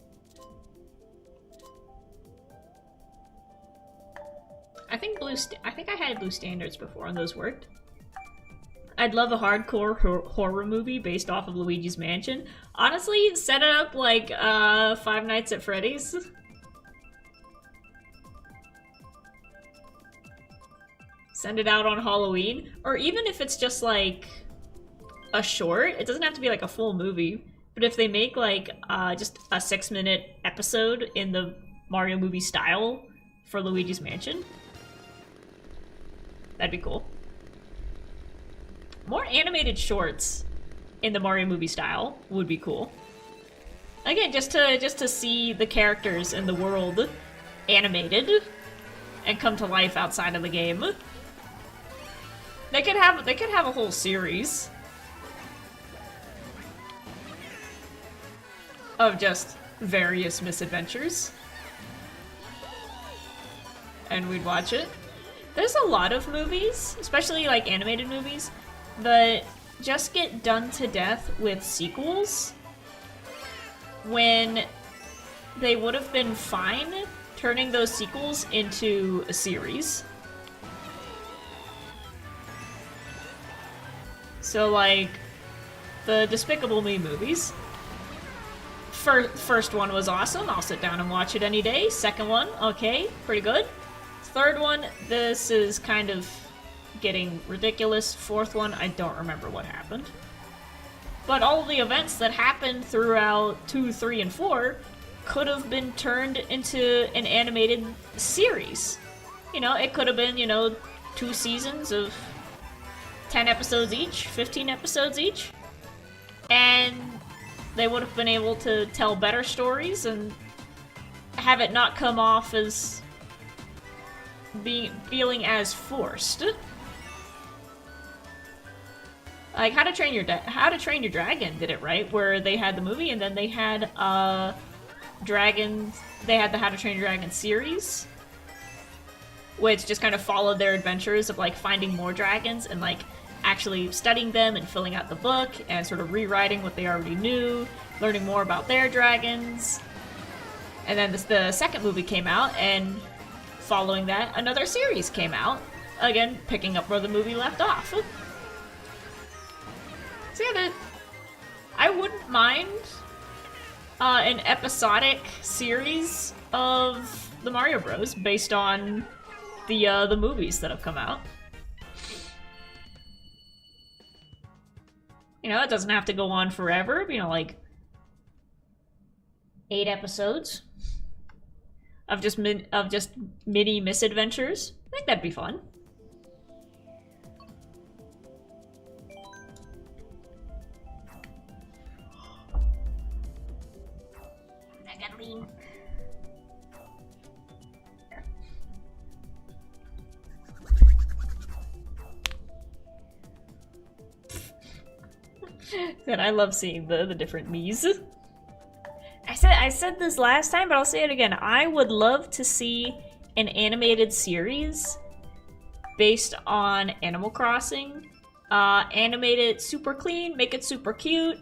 I think I had blue standards before and those worked. I'd love a hardcore horror movie based off of Luigi's Mansion. Honestly, set it up like Five Nights at Freddy's. Send it out on Halloween. Or even if it's just like a short, it doesn't have to be like a full movie. But if they make like just a 6-minute episode in the Mario movie style for Luigi's Mansion, that'd be cool. More animated shorts in the Mario movie style would be cool. Again, just to see the characters in the world animated and come to life outside of the game. They could have a whole series of just various misadventures. And we'd watch it. There's a lot of movies, especially like animated movies, that just get done to death with sequels when they would have been fine turning those sequels into a series. So like the Despicable Me movies. First one was awesome. I'll sit down and watch it any day. Second one, okay, pretty good. Third one, this is kind of getting ridiculous. Fourth one, I don't remember what happened. But all the events that happened throughout 2, 3, and 4 could have been turned into an animated series. You know, it could have been, 2 seasons of 10 episodes each, 15 episodes each. And they would have been able to tell better stories and have it not come off as feeling as forced. Like How to Train Your Dragon did it right, where they had the movie and then they had they had the How to Train Your Dragon series, which just kind of followed their adventures of like finding more dragons and like actually studying them and filling out the book and sort of rewriting what they already knew, learning more about their dragons. And then the second movie came out, and following that, another series came out, again picking up where the movie left off. So yeah, I wouldn't mind an episodic series of the Mario Bros. Based on the movies that have come out. It doesn't have to go on forever. Like 8 episodes of just mini misadventures. I think that'd be fun. I gotta lean. And I love seeing the different Miis. I said this last time, but I'll say it again. I would love to see an animated series based on Animal Crossing. Animate it super clean, make it super cute,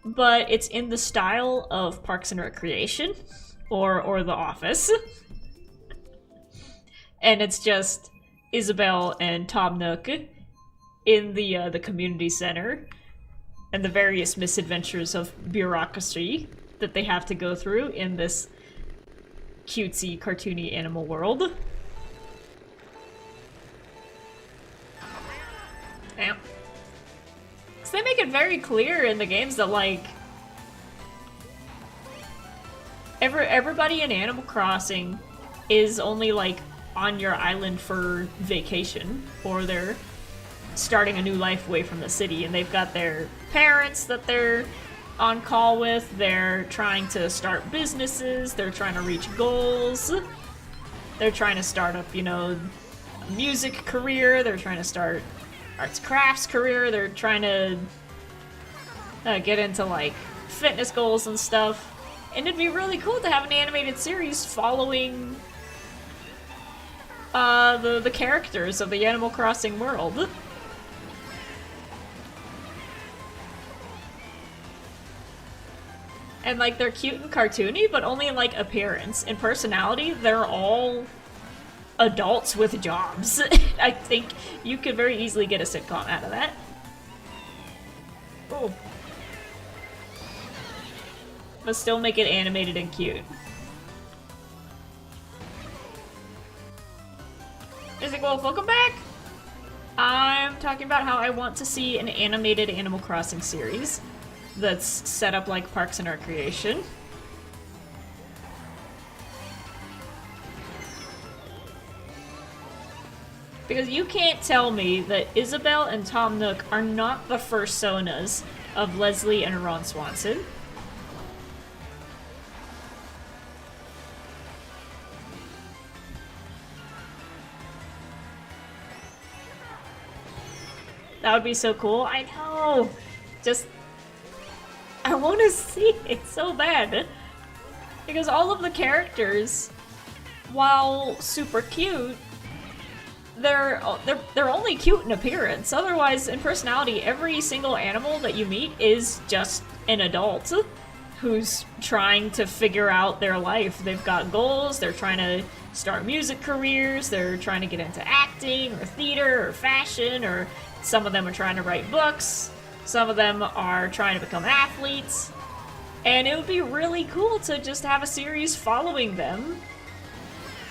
but it's in the style of Parks and Recreation or The Office. And it's Isabelle and Tom Nook in the community center and the various misadventures of bureaucracy that they have to go through in this cutesy, cartoony animal world. Damn. So they make it very clear in the games that, like, everybody in Animal Crossing is only, like, on your island for vacation, or they're starting a new life away from the city, and they've got their parents that they're on call with, they're trying to start businesses, they're trying to reach goals, they're trying to start up, you know, a music career, they're trying to start arts crafts career, they're trying to get into, like, fitness goals and stuff. And it'd be really cool to have an animated series following the characters of the Animal Crossing world. And, like, they're cute and cartoony, but only in, like, appearance. In personality, they're all adults with jobs. I think you could very easily get a sitcom out of that. Oh. But still make it animated and cute. Music Wolf, welcome back! I'm talking about how I want to see an animated Animal Crossing series that's set up like Parks and Recreation. Because you can't tell me that Isabelle and Tom Nook are not the personas of Leslie and Ron Swanson. That would be so cool. I know! Just... I want to see it so bad. Because all of the characters, while super cute, they're only cute in appearance. Otherwise, in personality, every single animal that you meet is just an adult who's trying to figure out their life. They've got goals, they're trying to start music careers, they're trying to get into acting or theater or fashion, or some of them are trying to write books, some of them are trying to become athletes. And it would be really cool to just have a series following them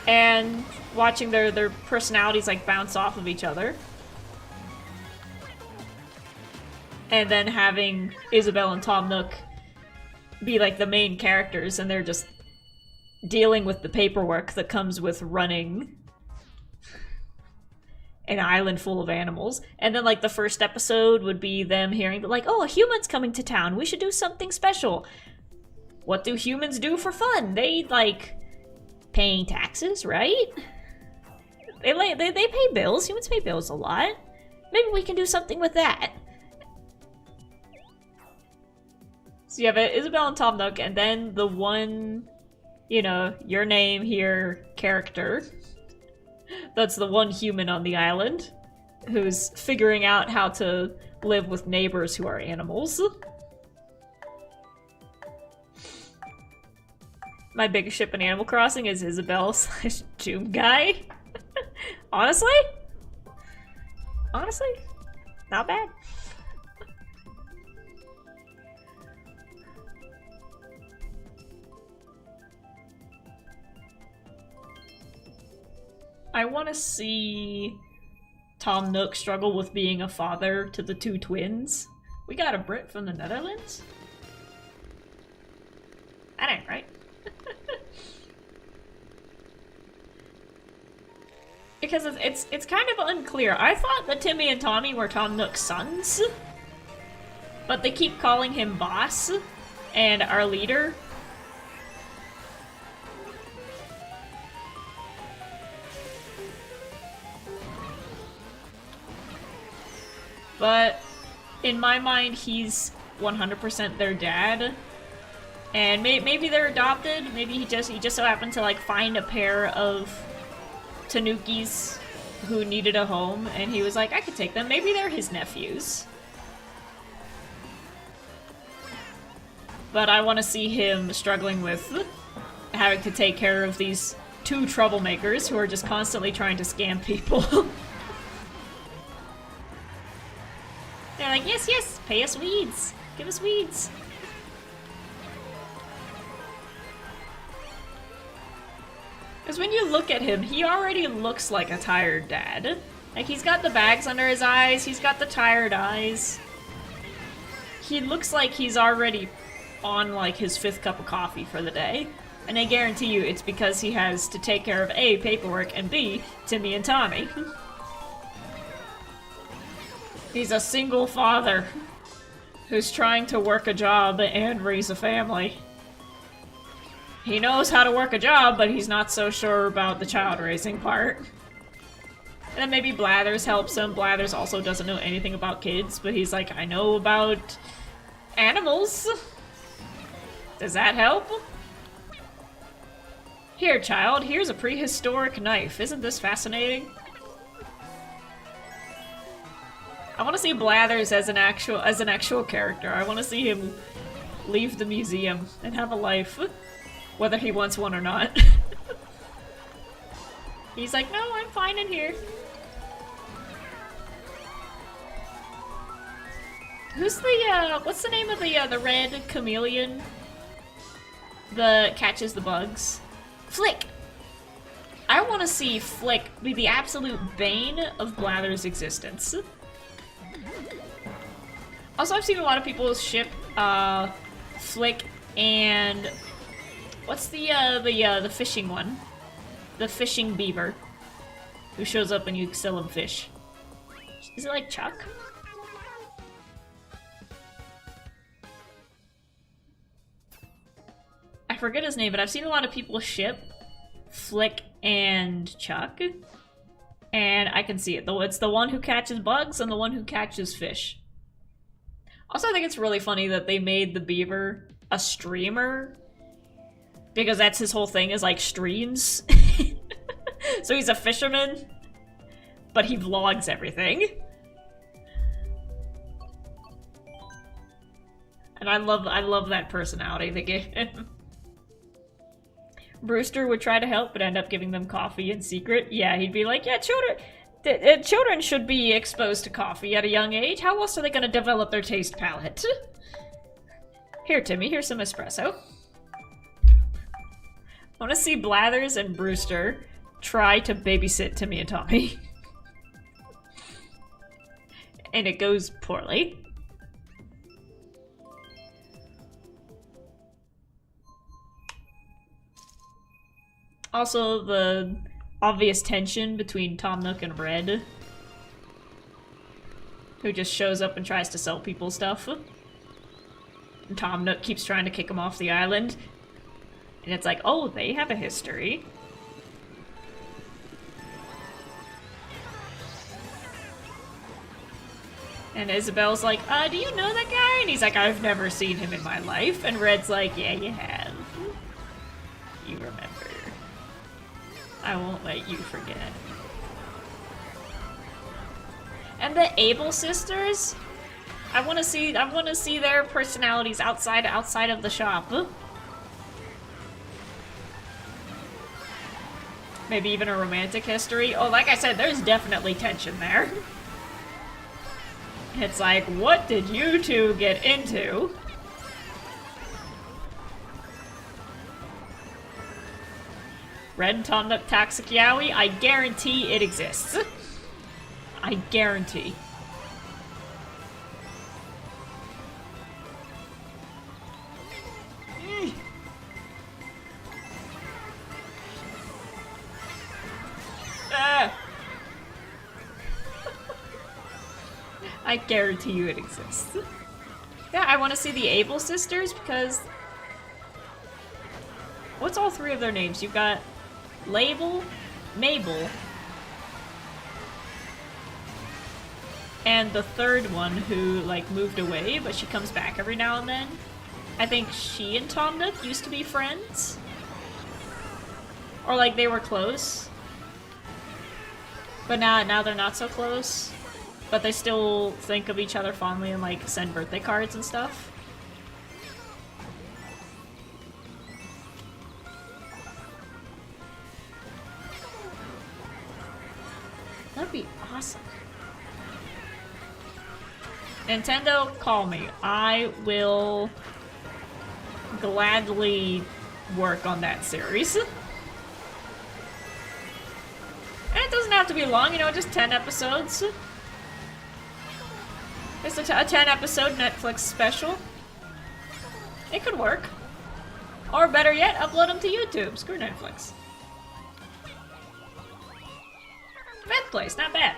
and watching their personalities like bounce off of each other. And then having Isabelle and Tom Nook be like the main characters, and they're just dealing with the paperwork that comes with running an island full of animals. And then like the first episode would be them hearing like, oh, a human's coming to town, we should do something special. What do humans do for fun? They like paying taxes, right? They pay bills. Humans pay bills a lot. Maybe we can do something with that. So you have Isabelle and Tom Nook, and then the one, you know, your name here character. That's the one human on the island who's figuring out how to live with neighbors who are animals. My biggest ship in Animal Crossing is Isabelle / Joom Guy. Honestly? Honestly? Not bad. I want to see Tom Nook struggle with being a father to the two twins. We got a Brit from the Netherlands? That ain't right. Because it's kind of unclear. I thought that Timmy and Tommy were Tom Nook's sons, but they keep calling him Boss and our leader. But in my mind, he's 100% their dad. And maybe they're adopted. Maybe he just so happened to like find a pair of Tanukis who needed a home, and he was like, I could take them. Maybe they're his nephews. But I want to see him struggling with having to take care of these two troublemakers who are just constantly trying to scam people. They're like, yes, yes, pay us weeds. Give us weeds. Because when you look at him, he already looks like a tired dad. Like, he's got the bags under his eyes, he's got the tired eyes. He looks like he's already on, like, his 5th cup of coffee for the day. And I guarantee you it's because he has to take care of A, paperwork, and B, Timmy and Tommy. He's a single father who's trying to work a job and raise a family. He knows how to work a job, but he's not so sure about the child raising part. And then maybe Blathers helps him. Blathers also doesn't know anything about kids, but he's like, I know about animals. Does that help? Here, child, here's a prehistoric knife. Isn't this fascinating? I want to see Blathers as an actual character. I want to see him leave the museum and have a life, whether he wants one or not. He's like, no, I'm fine in here. Who's the, what's the name of the red chameleon? That catches the bugs? Flick! I want to see Flick be the absolute bane of Blathers' existence. Also, I've seen a lot of people ship, Flick and... What's the fishing one? The fishing beaver. Who shows up when you sell him fish. Is it like Chuck? I forget his name, but I've seen a lot of people ship Flick and Chuck. And I can see it. Though it's the one who catches bugs and the one who catches fish. Also, I think it's really funny that they made the beaver a streamer. Because that's his whole thing, is like streams. So he's a fisherman, but he vlogs everything. And I love that personality they gave him. Brewster would try to help, but end up giving them coffee in secret. Yeah, he'd be like, yeah, children should be exposed to coffee at a young age. How else are they gonna develop their taste palette? Here, Timmy, here's some espresso. I want to see Blathers and Brewster try to babysit Timmy and Tommy. And it goes poorly. Also, the obvious tension between Tom Nook and Red, who just shows up and tries to sell people stuff. And Tom Nook keeps trying to kick him off the island. And it's like, oh, they have a history. And Isabel's like, do you know that guy? And he's like, I've never seen him in my life. And Red's like, yeah, you have. You remember. I won't let you forget. And the Able sisters? I want to see their personalities outside of the shop. Maybe even a romantic history. Oh, like I said, there's definitely tension there. It's like, what did you two get into? Red Tom Nook Toxic Yaoi? I guarantee it exists. I guarantee. I guarantee you it exists. Yeah, I want to see the Able sisters because... What's all three of their names? You've got Label, Mabel, and the third one who, like, moved away, but she comes back every now and then. I think she and Tom Nook used to be friends. Or, like, they were close. But now they're not so close. But they still think of each other fondly and, like, send birthday cards and stuff. Awesome. Nintendo, call me. I will gladly work on that series. And it doesn't have to be long, you know, just 10 episodes. Just a 10-episode Netflix special. It could work. Or better yet, upload them to YouTube. Screw Netflix. Fifth place, not bad.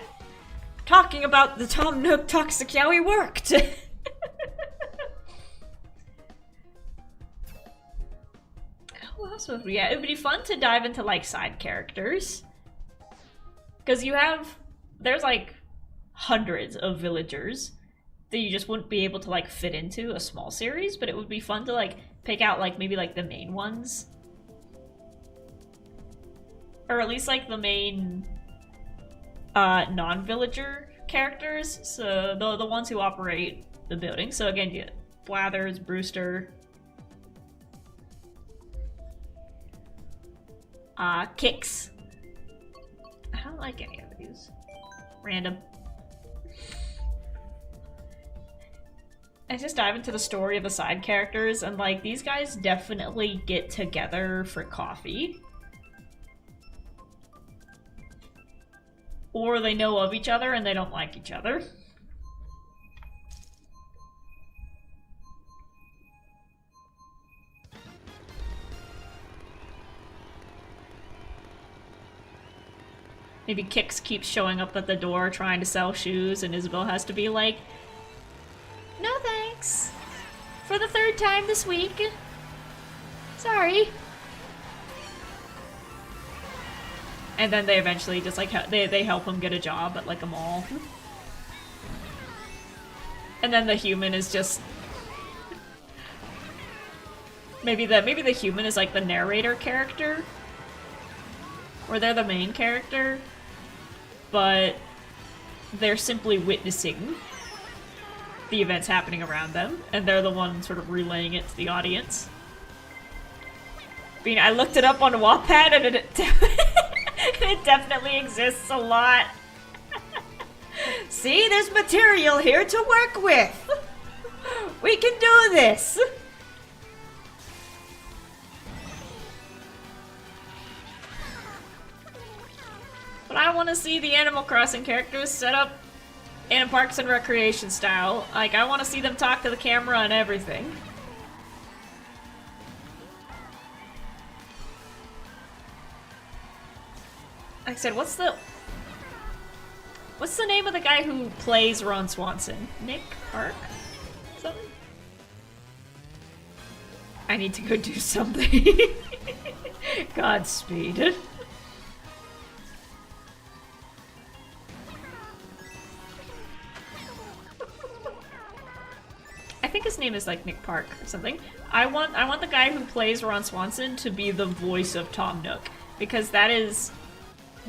Talking about the Tom Nook Toxic Yaoi worked. Who else would we? Yeah, it would be fun to dive into like side characters. Because there's like hundreds of villagers that you just wouldn't be able to like fit into a small series, but it would be fun to like pick out like maybe like the main ones. Or at least like the main non-villager characters, so the ones who operate the building. So again, you get Blathers, Brewster, Kicks. I don't like any of these. Random. I just dive into the story of the side characters, and like these guys definitely get together for coffee. Or they know of each other and they don't like each other. Maybe Kix keeps showing up at the door trying to sell shoes, and Isabel has to be like, "No thanks. For the third time this week. Sorry." And then they eventually just like they help him get a job at like a mall. And then the human is just maybe the human is like the narrator character, or they're the main character, but they're simply witnessing the events happening around them, and they're the one sort of relaying it to the audience. I mean, I looked it up on Wattpad, and it definitely exists a lot. See, there's material here to work with. We can do this. But I want to see the Animal Crossing characters set up in a Parks and Recreation style. Like, I want to see them talk to the camera and everything. Like I said, what's the name of the guy who plays Ron Swanson? Nick Park? Something? I need to go do something. Godspeed. I think his name is like Nick Park or something. I want the guy who plays Ron Swanson to be the voice of Tom Nook, because that is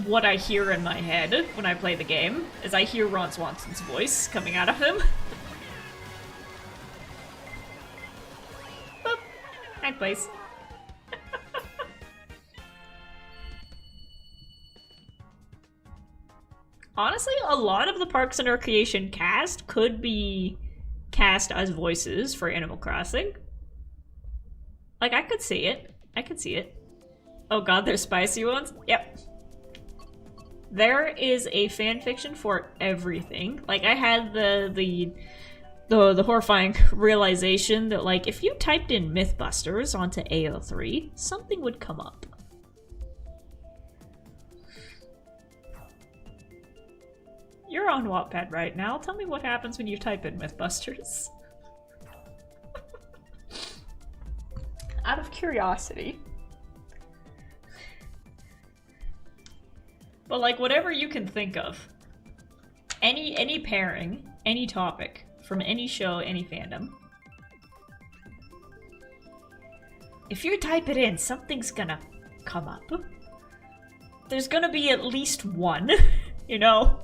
what I hear in my head when I play the game, is I hear Ron Swanson's voice coming out of him. Boop. Ninth place. Honestly, a lot of the Parks and Recreation cast could be cast as voices for Animal Crossing. Like, I could see it. I could see it. Oh god, there's spicy ones? Yep. There is a fanfiction for everything. Like, I had the horrifying realization that, like, if you typed in Mythbusters onto AO3, something would come up. You're on Wattpad right now. Tell me what happens when you type in Mythbusters. Out of curiosity. But like, whatever you can think of. Any pairing, any topic, from any show, any fandom. If you type it in, something's gonna come up. There's gonna be at least one, you know?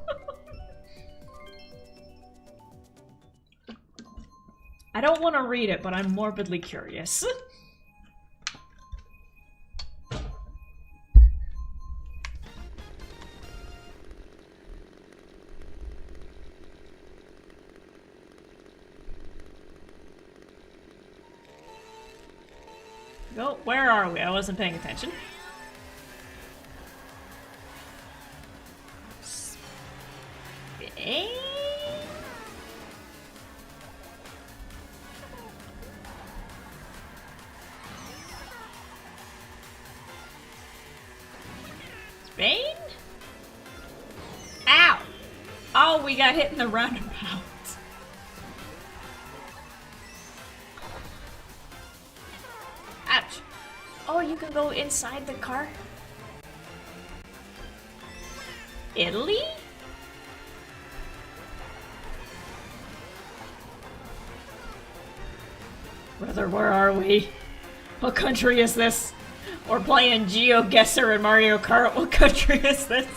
I don't want to read it, but I'm morbidly curious. Go. Where are we? I wasn't paying attention. Spain? Spain? Ow! Oh, we got hit in the roundabout. Ouch. Oh, you can go inside the car? Italy? Brother, where are we? What country is this? We're playing GeoGuessr and Mario Kart. What country is this?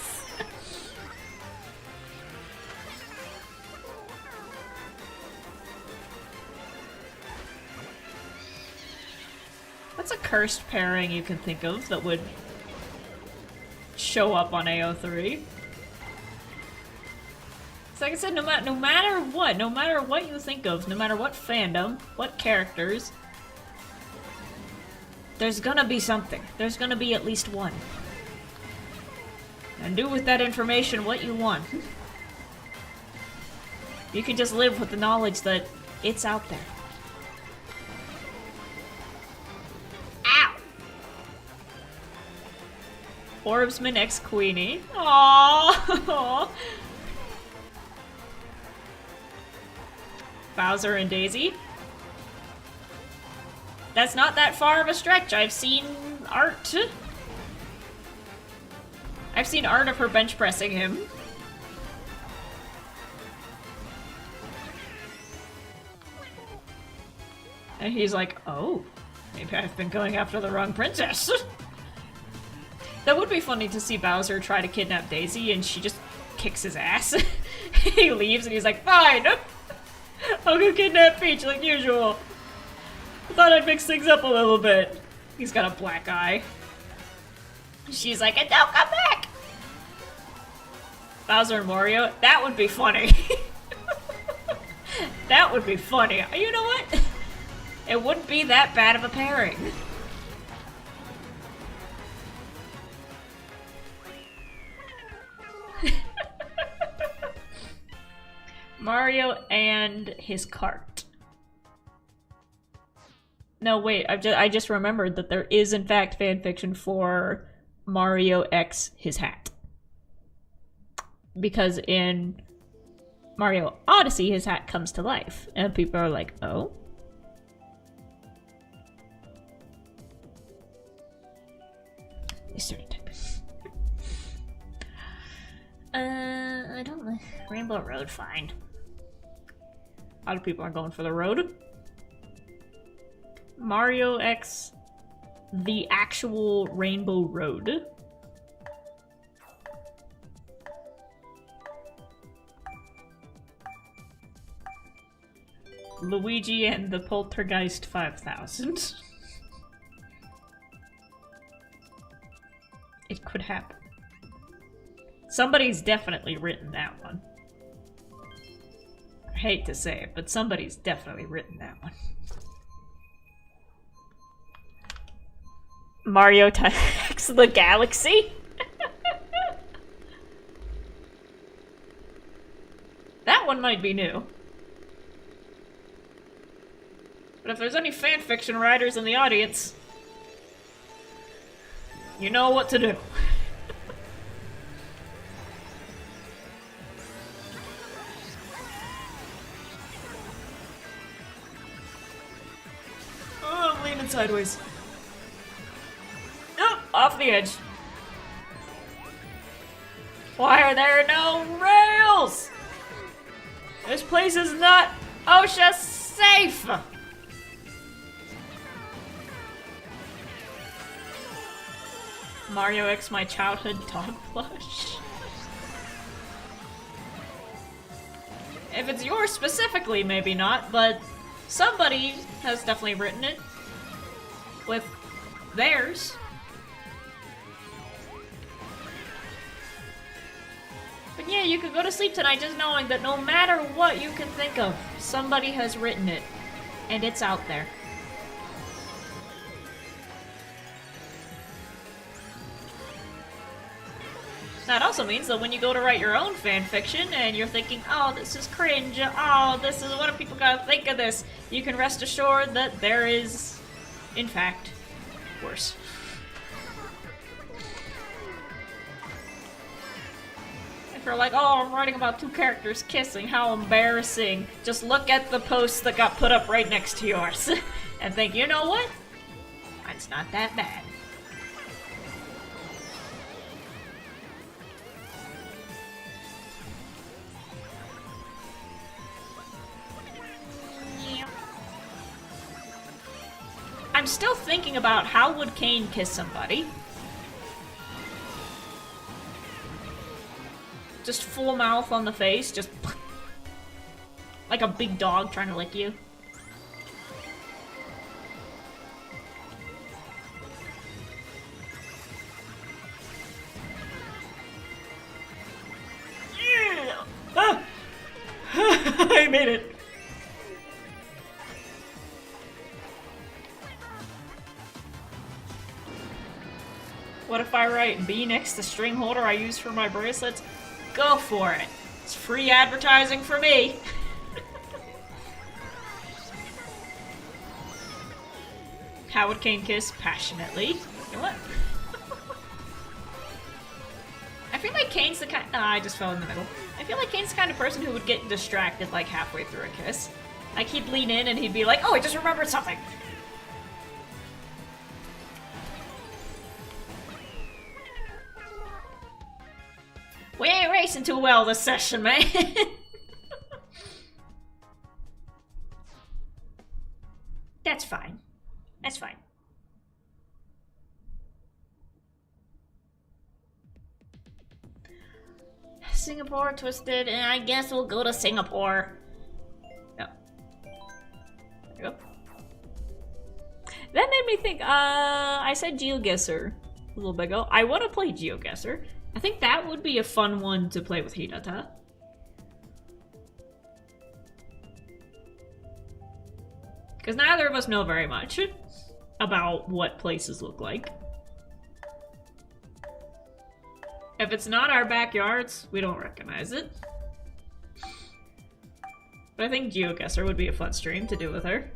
What's a cursed pairing you can think of that would show up on AO3? So like I said, no matter what you think of, no matter what fandom, what characters, there's gonna be something. There's gonna be at least one. And do with that information what you want. You can just live with the knowledge that it's out there. Ow! Orbsman X Queenie. Aww. Bowser and Daisy. That's not that far of a stretch. I've seen art. I've seen art of her bench pressing him. And he's like, oh, maybe I've been going after the wrong princess. That would be funny to see Bowser try to kidnap Daisy and she just kicks his ass. He leaves and he's like, fine! I'll go kidnap Peach like usual. I thought I'd mix things up a little bit. He's got a black eye. She's like, and don't come back! Bowser and Mario, that would be funny. That would be funny. You know what? It wouldn't be that bad of a pairing. Mario and his cart. No, wait, I just remembered that there is in fact fanfiction for Mario X his hat. Because in Mario Odyssey, his hat comes to life. And people are like, oh? They started typing. I don't know. Rainbow Road, fine. A lot of people are going for the road. Mario X, the actual Rainbow Road. Luigi and the Poltergeist 5000. It could happen. Somebody's definitely written that one. I hate to say it, but somebody's definitely written that one. Mario X the Galaxy? That one might be new. But if there's any fanfiction writers in the audience, you know what to do. Oh, I'm leaning sideways. Nope, off the edge. Why are there no rails? This place is not OSHA safe. Mario X my childhood dog plush. If it's yours specifically, maybe not, but somebody has definitely written it with theirs. But yeah, you could go to sleep tonight just knowing that no matter what you can think of, somebody has written it, and it's out there. That also means that when you go to write your own fanfiction and you're thinking, oh, this is cringe, oh, this is, what are people gonna think of this? You can rest assured that there is, in fact, worse. If you're like, oh, I'm writing about two characters kissing, how embarrassing. Just look at the post that got put up right next to yours and think, you know what? It's not that bad. I'm still thinking about how would Cain kiss somebody. Just full mouth on the face, just like a big dog trying to lick you. Ah! I made it. What if I write B next to string holder I use for my bracelets? Go for it. It's free advertising for me. How would Cain kiss? Passionately. You know what? I feel like Cain's the kind— I just fell in the middle. I feel like Cain's the kind of person who would get distracted like halfway through a kiss. Like he'd lean in and he'd be like, oh, I just remembered something. We ain't racing too well this session, man. That's fine. That's fine. Singapore twisted, and I guess we'll go to Singapore. Yeah. There we go. That made me think, I said GeoGuessr a little bit ago. I want to play GeoGuessr. I think that would be a fun one to play with Hinata. Because neither of us know very much about what places look like. If it's not our backyards, we don't recognize it. But I think GeoGuessr would be a fun stream to do with her.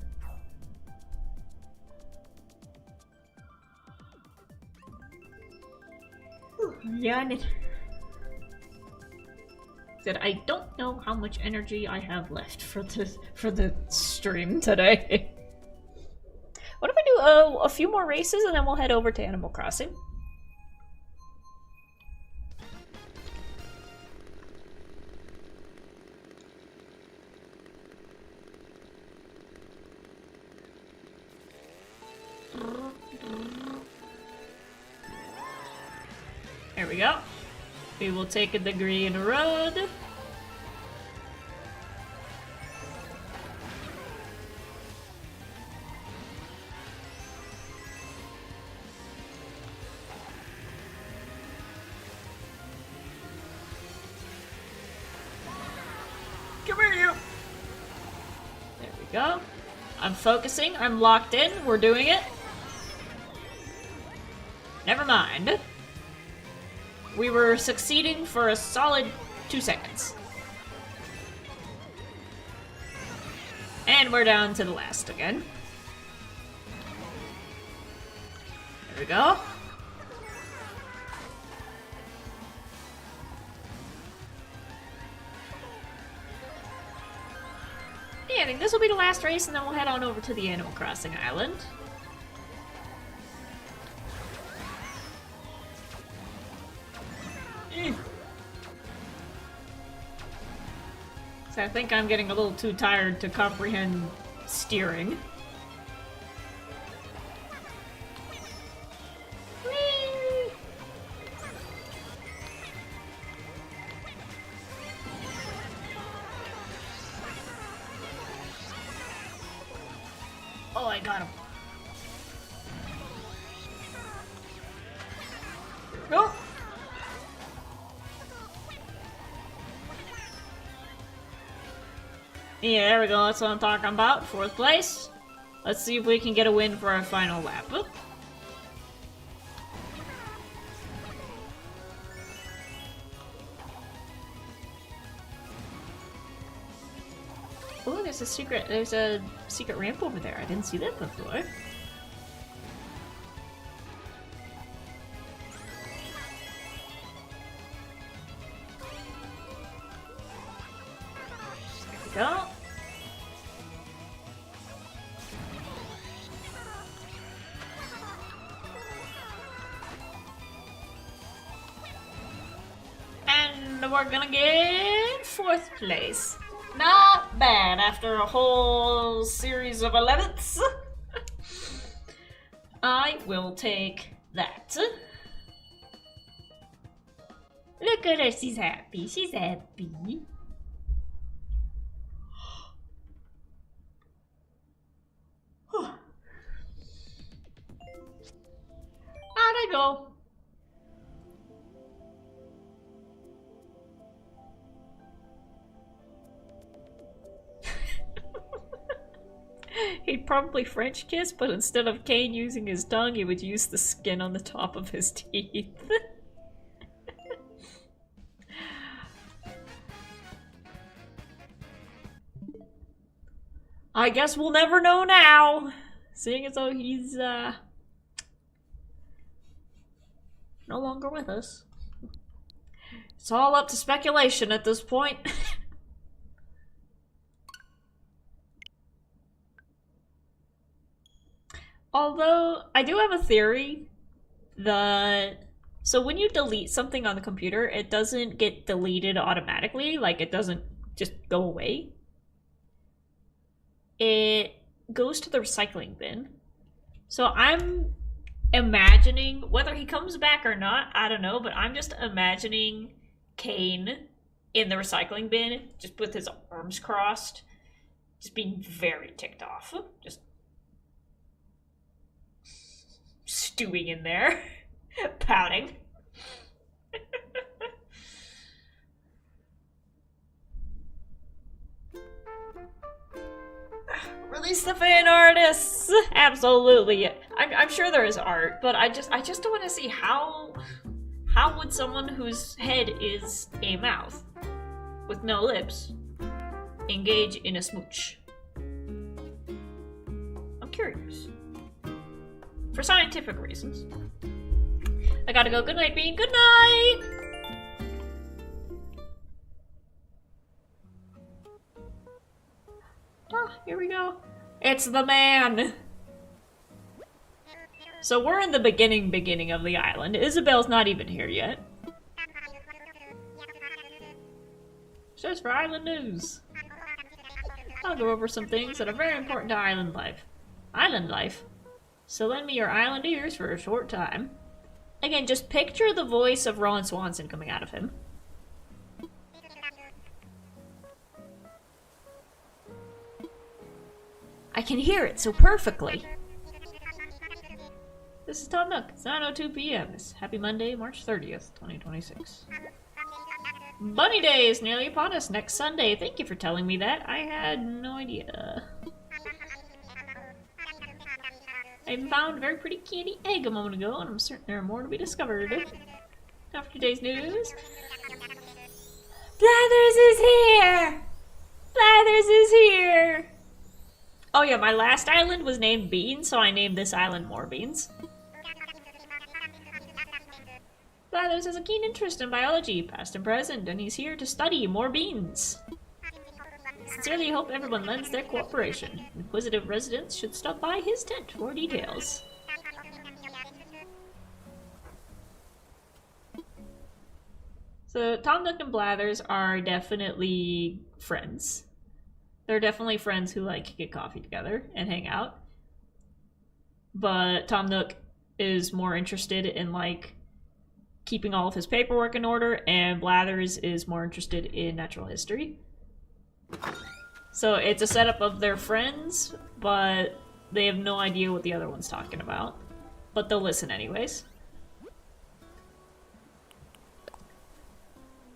Yeah, said I don't know how much energy I have left for the stream today. What if I do a few more races and then we'll head over to Animal Crossing? There we go. We will take the green road. Come here, you! There we go. I'm focusing. I'm locked in. We're doing it. Never mind. We were succeeding for a solid 2 seconds. And we're down to the last again. There we go. Yeah, I think this will be the last race and then we'll head on over to the Animal Crossing island. So I think I'm getting a little too tired to comprehend steering. Whee! Oh, I got him. Nope. Yeah, there we go, that's what I'm talking about. 4th place. Let's see if we can get a win for our final lap. Oop. there's a secret ramp over there. I didn't see that before. There we go. And we're gonna get 4th place. Not bad after a whole series of 11ths. I will take that. Look at her, she's happy. She's happy. How'd I go? He'd probably French kiss, but instead of Kane using his tongue, he would use the skin on the top of his teeth. I guess we'll never know now, seeing as though he's no longer with us. It's all up to speculation at this point. Although, I do have a theory that... So when you delete something on the computer, it doesn't get deleted automatically. Like, it doesn't just go away. It goes to the recycling bin. So I'm imagining, whether he comes back or not, I don't know, but I'm just imagining Kane in the recycling bin, just with his arms crossed, just being very ticked off. Just stewing in there, pouting. Release the fan artists! Absolutely. I'm sure there is art, but I just don't want to see how would someone whose head is a mouth with no lips engage in a smooch. I'm curious. For scientific reasons. I gotta go. Good night, Bean. Good night! Ah, here we go. It's the man! So we're in the beginning of the island. Isabel's not even here yet. Just for island news. I'll go over some things that are very important to island life. Island life? So lend me your island ears for a short time. Again, just picture the voice of Ron Swanson coming out of him. I can hear it so perfectly. This is Tom Nook. It's 9:02 p.m. It's Happy Monday, March 30th, 2026. Bunny Day is nearly upon us next Sunday. Thank you for telling me that. I had no idea. I found a very pretty candy egg a moment ago, and I'm certain there are more to be discovered. After today's news... Blathers is here! Blathers is here! Oh yeah, my last island was named Beans, so I named this island More Beans. Blathers has a keen interest in biology, past and present, and he's here to study more beans. Sincerely hope everyone lends their cooperation. Inquisitive residents should stop by his tent for details. So Tom Nook and Blathers are definitely friends. They're definitely friends who like get coffee together and hang out. But Tom Nook is more interested in like keeping all of his paperwork in order, and Blathers is more interested in natural history. So it's a setup of their friends, but they have no idea what the other one's talking about. But they'll listen anyways.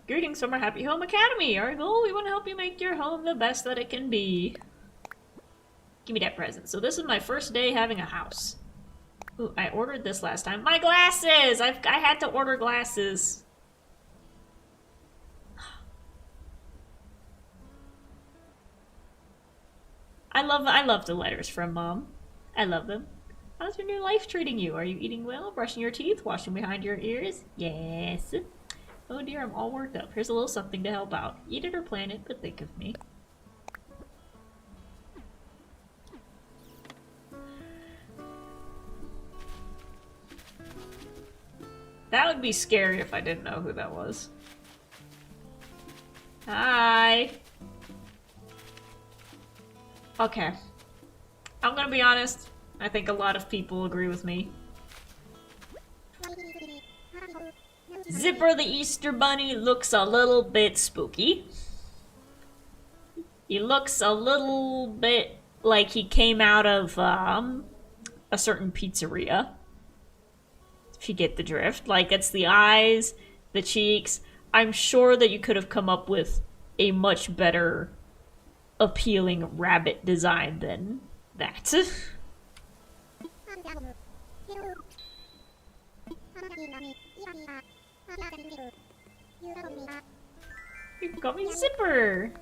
Greetings from our Happy Home Academy! Our goal, we want to help you make your home the best that it can be. Give me that present. So this is my first day having a house. Ooh, I ordered this last time. My glasses! I had to order glasses. I love the letters from Mom. I love them. How's your new life treating you? Are you eating well? Brushing your teeth? Washing behind your ears? Yes. Oh dear, I'm all worked up. Here's a little something to help out. Eat it or plan it, but think of me. That would be scary if I didn't know who that was. Hi. Okay. I'm gonna be honest. I think a lot of people agree with me. Zipper the Easter Bunny looks a little bit spooky. He looks a little bit like he came out of a certain pizzeria. If you get the drift. Like, it's the eyes, the cheeks. I'm sure that you could have come up with a much better appealing rabbit design than that. You can call me Zipper.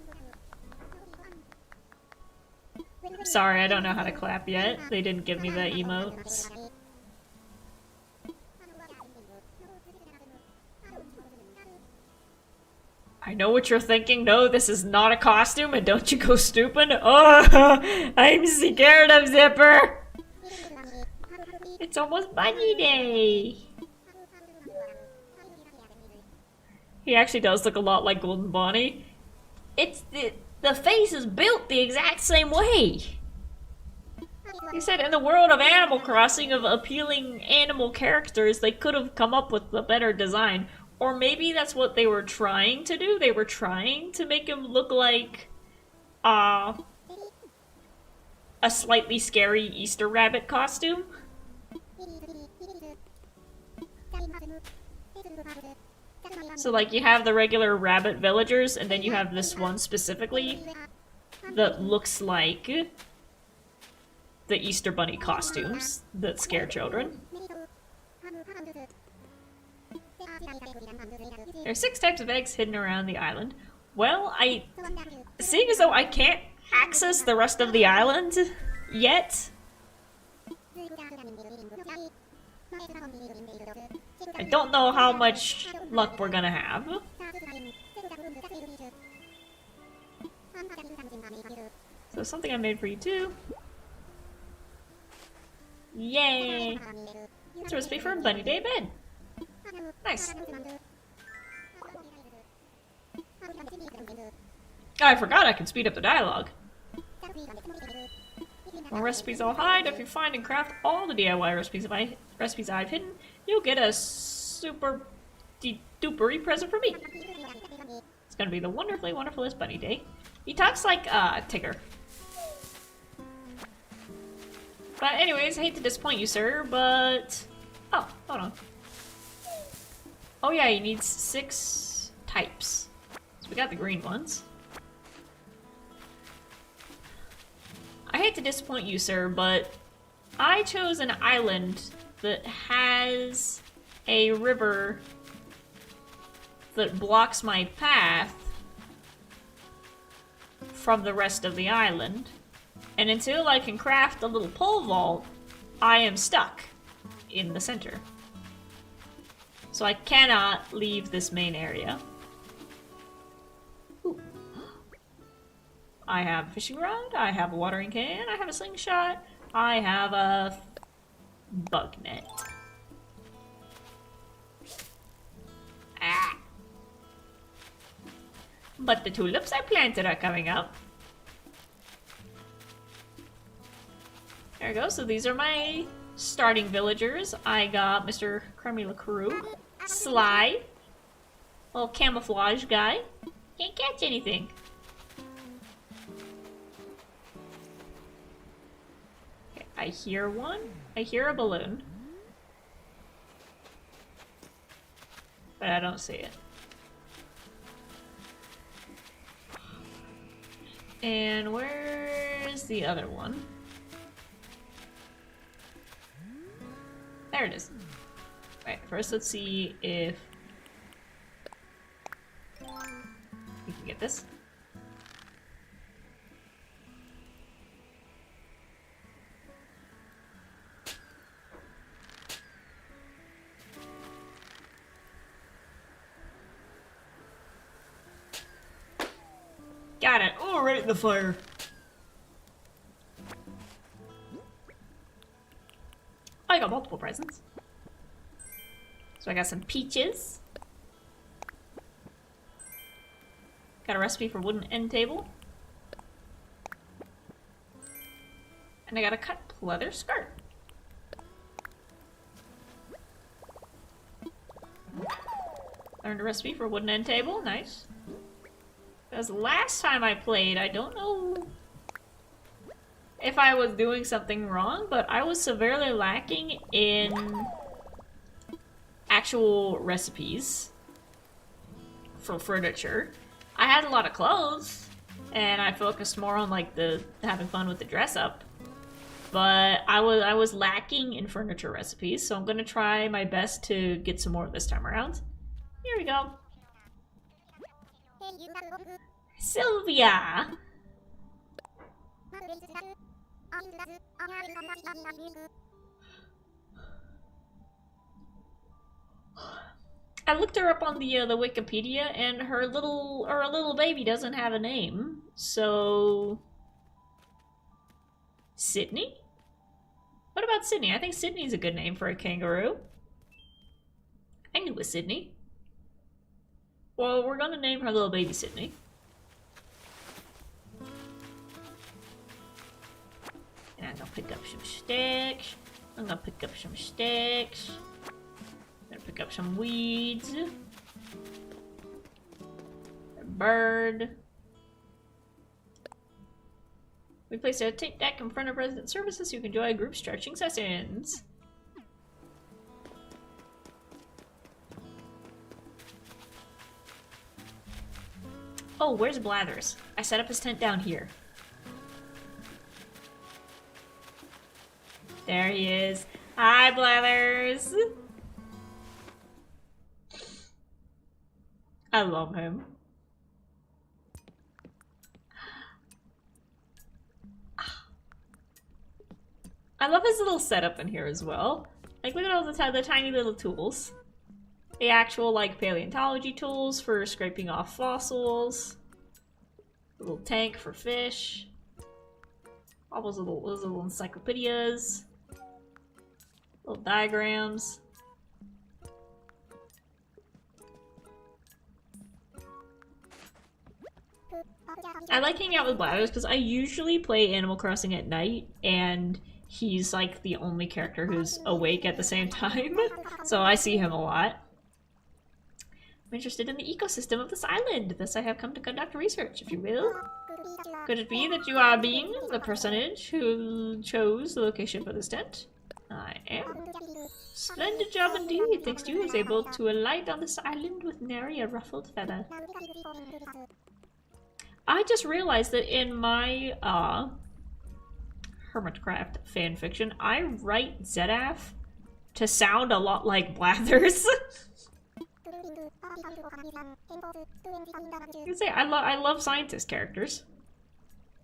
I'm sorry, I don't know how to clap yet. They didn't give me the emotes. I know what you're thinking. No, this is not a costume, and don't you go stupid. Oh, I'm scared of Zipper. It's almost Bunny Day. He actually does look a lot like Golden Bonnie. It's the face is built the exact same way. He said in the world of Animal Crossing, of appealing animal characters, they could have come up with a better design. Or maybe that's what they were trying to do. They were trying to make him look like a slightly scary Easter rabbit costume. So like you have the regular rabbit villagers and then you have this one specifically that looks like the Easter Bunny costumes that scare children. There are 6 types of eggs hidden around the island. Well, seeing as though I can't access the rest of the island yet, I don't know how much luck we're gonna have. So something I made for you too. Yay! It's a recipe for a Bunny Day bed. Nice. Oh, I forgot I can speed up the dialogue. More recipes I'll hide. If you find and craft all the DIY recipes I've hidden, you'll get a super dupery present from me. It's gonna be the wonderfully wonderfulest Bunny Day. He talks like Tigger. But anyways, I hate to disappoint you, sir, but... Oh, hold on. Oh yeah, he needs 6 types. So we got the green ones. I hate to disappoint you, sir, but I chose an island that has a river that blocks my path from the rest of the island. And until I can craft a little pole vault, I am stuck in the center. So I cannot leave this main area. Ooh. I have a fishing rod, I have a watering can, I have a slingshot, I have a bug net. Ah. But the tulips I planted are coming up. There we go, so these are my starting villagers. I got Mr. Crummy LaCrew, Sly, little camouflage guy. Can't catch anything. Okay, I hear one. I hear a balloon. But I don't see it. And where's the other one? There it is. Right, first let's see if we can get this. Got it. Oh, right in the fire. I got multiple presents. So I got some peaches. Got a recipe for wooden end table. And I got a cut leather skirt. Learned a recipe for a wooden end table. Nice. Because last time I played, I don't know if I was doing something wrong, but I was severely lacking in actual recipes for furniture. I had a lot of clothes, and I focused more on like the having fun with the dress up. But I was lacking in furniture recipes, so I'm gonna try my best to get some more this time around. Here we go. Sylvia! I looked her up on the Wikipedia, and her little baby doesn't have a name. So, Sydney? What about Sydney? I think Sydney's a good name for a kangaroo. I knew it was Sydney. Well, we're gonna name her little baby Sydney. And I'm gonna pick up some sticks. I'm gonna pick up some sticks. I'm gonna pick up some weeds. A bird. We place a tape deck in front of resident services so you can enjoy group stretching sessions. Oh, where's Blathers? I set up his tent down here. There he is. Hi, Blathers! I love him. I love his little setup in here as well. Like, look at all the tiny little tools. The actual, like, paleontology tools for scraping off fossils. A little tank for fish. All those little encyclopedias. Little diagrams. I like hanging out with Blathers because I usually play Animal Crossing at night, and he's like the only character who's awake at the same time. So I see him a lot. I'm interested in the ecosystem of this island. Thus I have come to conduct research, if you will. Could it be that you are being the personage who chose the location for this tent? I am. Splendid job indeed. Thanks to you, I was able to alight on this island with nary a ruffled feather. I just realized that in my Hermitcraft fanfiction, I write Zedaf to sound a lot like Blathers. I love scientist characters.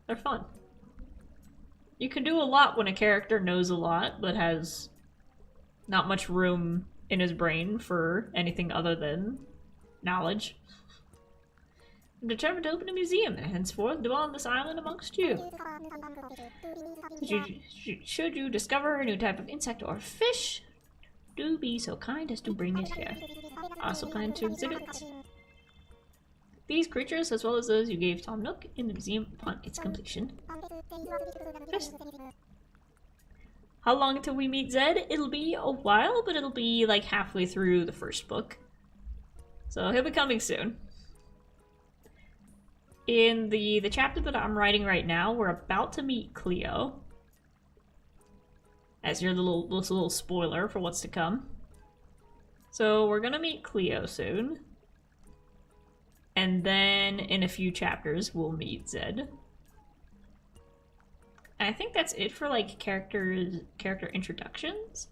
They're fun. You can do a lot when a character knows a lot, but has not much room in his brain for anything other than knowledge. I'm determined to open a museum and henceforth dwell on this island amongst you. Should you discover a new type of insect or fish, do be so kind as to bring it here. I also plan to exhibit these creatures as well as those you gave Tom Nook in the museum upon its completion. Yes. How long until we meet Zed? It'll be a while, but it'll be like halfway through the first book. So he'll be coming soon. In the chapter that I'm writing right now, we're about to meet Cleo. As your little spoiler for what's to come. So we're gonna meet Cleo soon. And then in a few chapters we'll meet Zed. And I think that's it for like character introductions.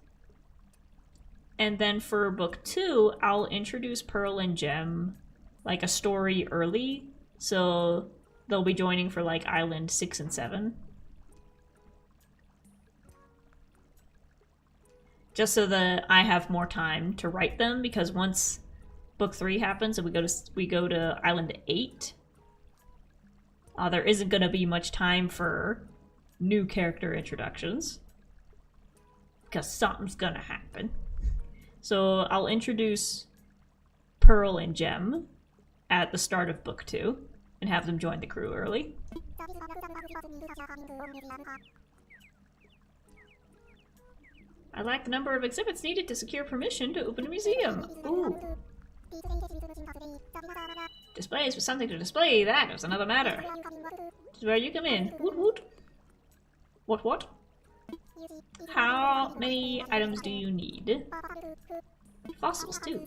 And then for book 2, I'll introduce Pearl and Gem like a story early. So they'll be joining for like Island 6 and 7. Just so that I have more time to write them, because once book 3 happens and we go to Island 8, There isn't gonna be much time for new character introductions. Because something's gonna happen. So I'll introduce Pearl and Gem at the start of book 2 and have them join the crew early. I lack the number of exhibits needed to secure permission to open a museum. Ooh. Displays with something to display, that is another matter. This is where you come in. Woot woot. What? How many items do you need? Fossils, too.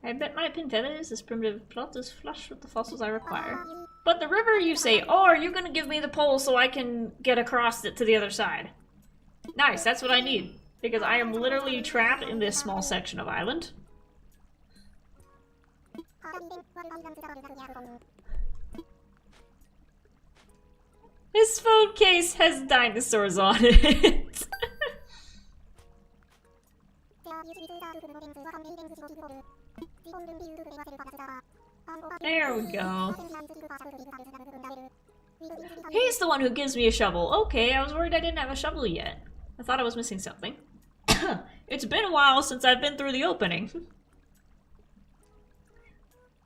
I bet my pin feathers, this primitive plot is flush with the fossils I require. But the river, you say, oh, are you gonna give me the pole so I can get across it to the other side? Nice, that's what I need. Because I am literally trapped in this small section of island. This phone case has dinosaurs on it. There we go. He's the one who gives me a shovel. Okay, I was worried I didn't have a shovel yet. I thought I was missing something. It's been a while since I've been through the opening.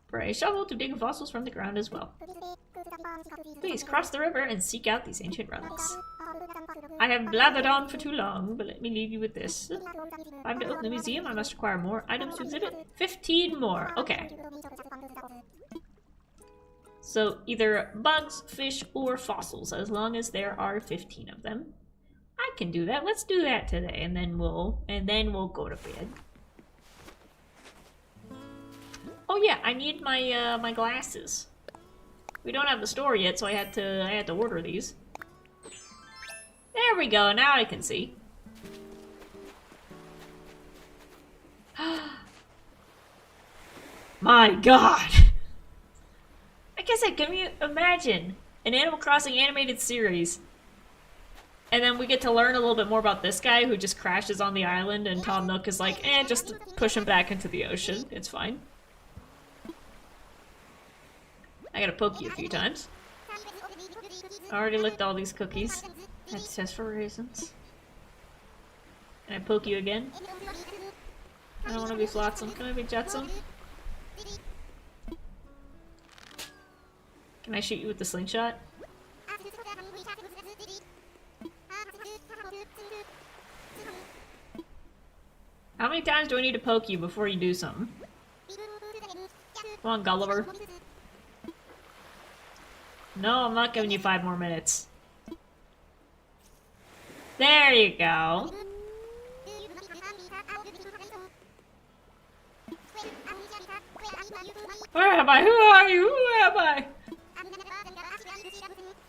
For a shovel to dig fossils from the ground as well. Please cross the river and seek out these ancient relics. I have blathered on for too long, but let me leave you with this. If I'm to open the museum, I must acquire more items to exhibit. 15 more. Okay. So either bugs, fish, or fossils, as long as there are 15 of them. I can do that. Let's do that today, and then we'll go to bed. Oh yeah, I need my my glasses. We don't have the store yet, so I had to order these. There we go. Now I can see. My God! Like I said, can you imagine an Animal Crossing animated series? And then we get to learn a little bit more about this guy who just crashes on the island, and Tom Nook is like, just push him back into the ocean. It's fine. I gotta poke you a few times. I already licked all these cookies. That's just for reasons. Can I poke you again? I don't want to be Flotsam. Can I be Jetsam? Can I shoot you with the slingshot? How many times do I need to poke you before you do something? Come on, Gulliver. No, I'm not giving you 5 more minutes. There you go. Where am I? Who are you? Who am I?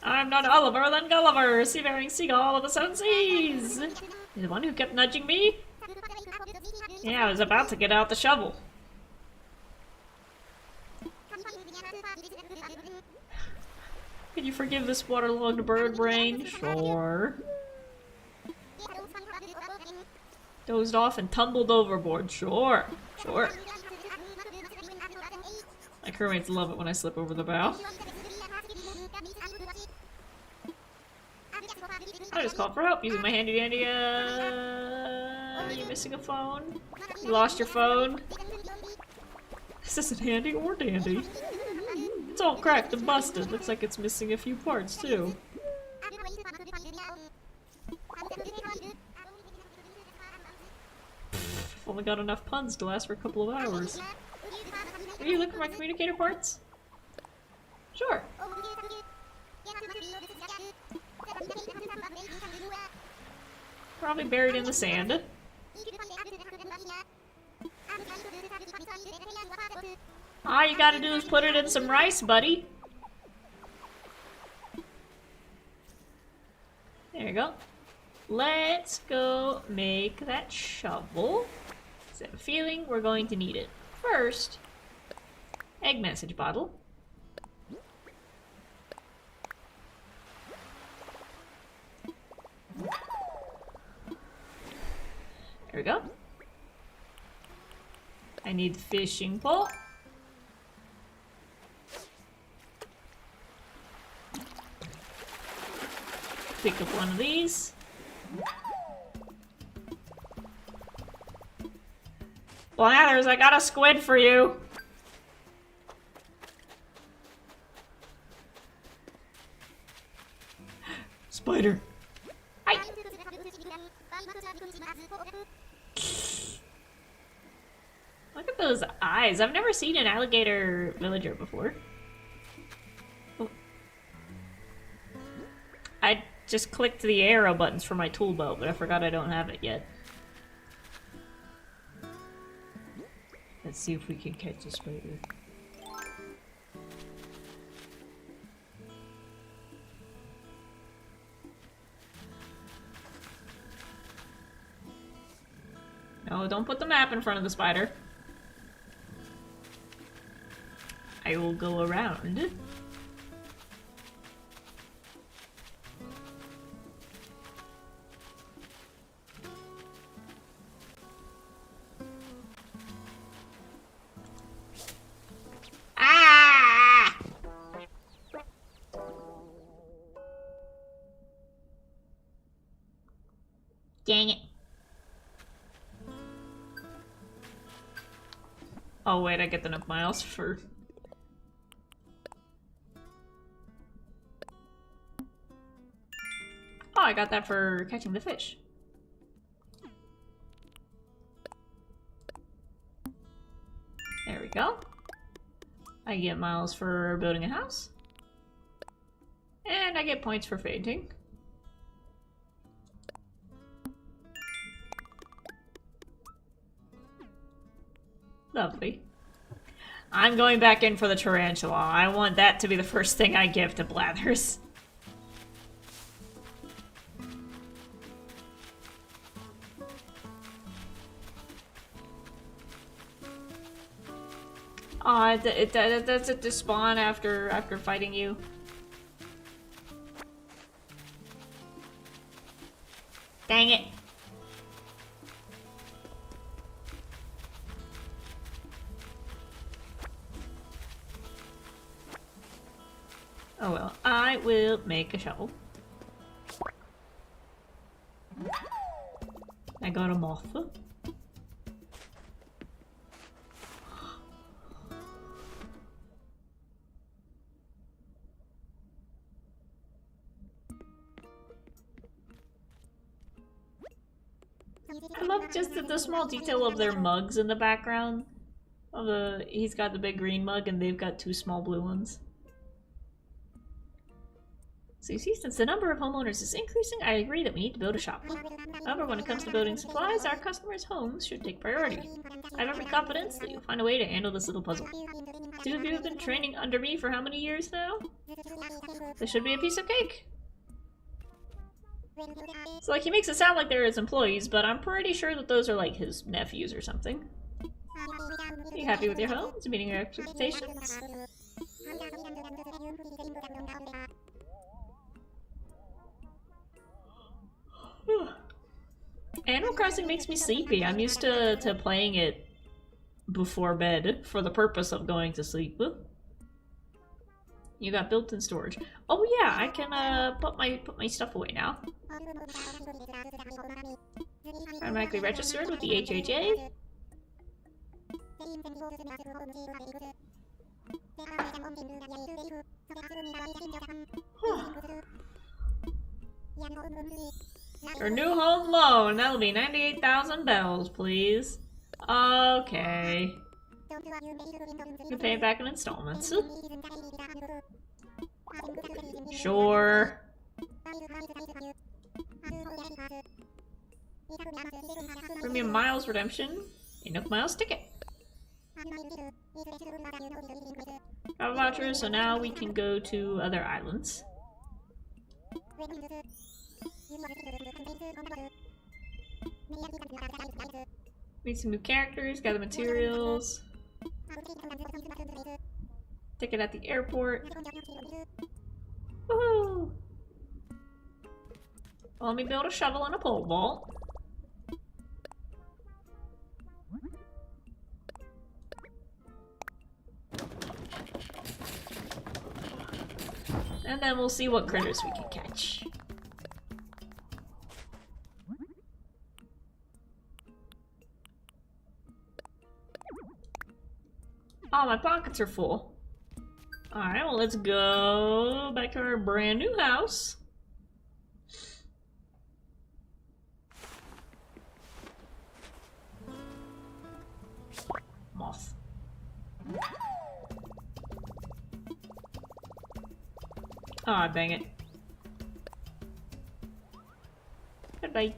I'm not Oliver, then Gulliver, seafaring seagull of the 7 seas. You're the one who kept nudging me? Yeah, I was about to get out the shovel. Can you forgive this waterlogged bird brain? Sure. Dozed off and tumbled overboard. Sure. Sure. My crewmates love it when I slip over the bow. I just called for help using my handy dandy, Are you missing a phone? You lost your phone? This isn't handy or dandy. It's all cracked and busted. Looks like it's missing a few parts, too. Only got enough puns to last for a couple of hours. Are you looking for my communicator parts? Sure. Probably buried in the sand. All you gotta do is put it in some rice, buddy. There you go. Let's go make that shovel. I have a feeling we're going to need it. First, egg message bottle. There we go. I need fishing pole. Pick up one of these. Blathers, I got a squid for you. Spider. Hi. Look at those eyes. I've never seen an alligator villager before. Oh. I just clicked the arrow buttons for my tool belt, but I forgot I don't have it yet. Let's see if we can catch a spider. No, don't put the map in front of the spider. I will go around. Ah! Dang it. Oh wait, I get enough miles for... Oh, I got that for catching the fish. There we go. I get miles for building a house. And I get points for fainting. Lovely. I'm going back in for the tarantula. I want that to be the first thing I give to Blathers. Aw, does it despawn after fighting you? Dang it. Oh well, I will make a shovel. I got a moth. I love just the small detail of their mugs in the background. He's got the big green mug and they've got two small blue ones. So you see, since the number of homeowners is increasing, I agree that we need to build a shop. However, when it comes to building supplies, our customers' homes should take priority. I have every confidence that you'll find a way to handle this little puzzle. Two of you have been training under me for how many years now? This should be a piece of cake. So like, he makes it sound like they're his employees, but I'm pretty sure that those are like his nephews or something. Are you happy with your home? Is it meeting your expectations? Animal Crossing makes me sleepy. I'm used to playing it before bed for the purpose of going to sleep. You got built-in storage. Oh yeah, I can put my stuff away now. Automatically registered with the HHA. For new home loan, that'll be 98,000 bells, please. Okay. You pay it back in installments. Sure. Premium miles redemption. Enough miles ticket. Got a voucher, so now we can go to other islands. Meet some new characters, gather materials. Ticket at the airport. Woohoo! Well, let me build a shovel and a pole vault. then we'll see what critters we can catch. Oh, my pockets are full. Alright, well, let's go back to our brand new house. Moth. Aw, dang it. Goodbye.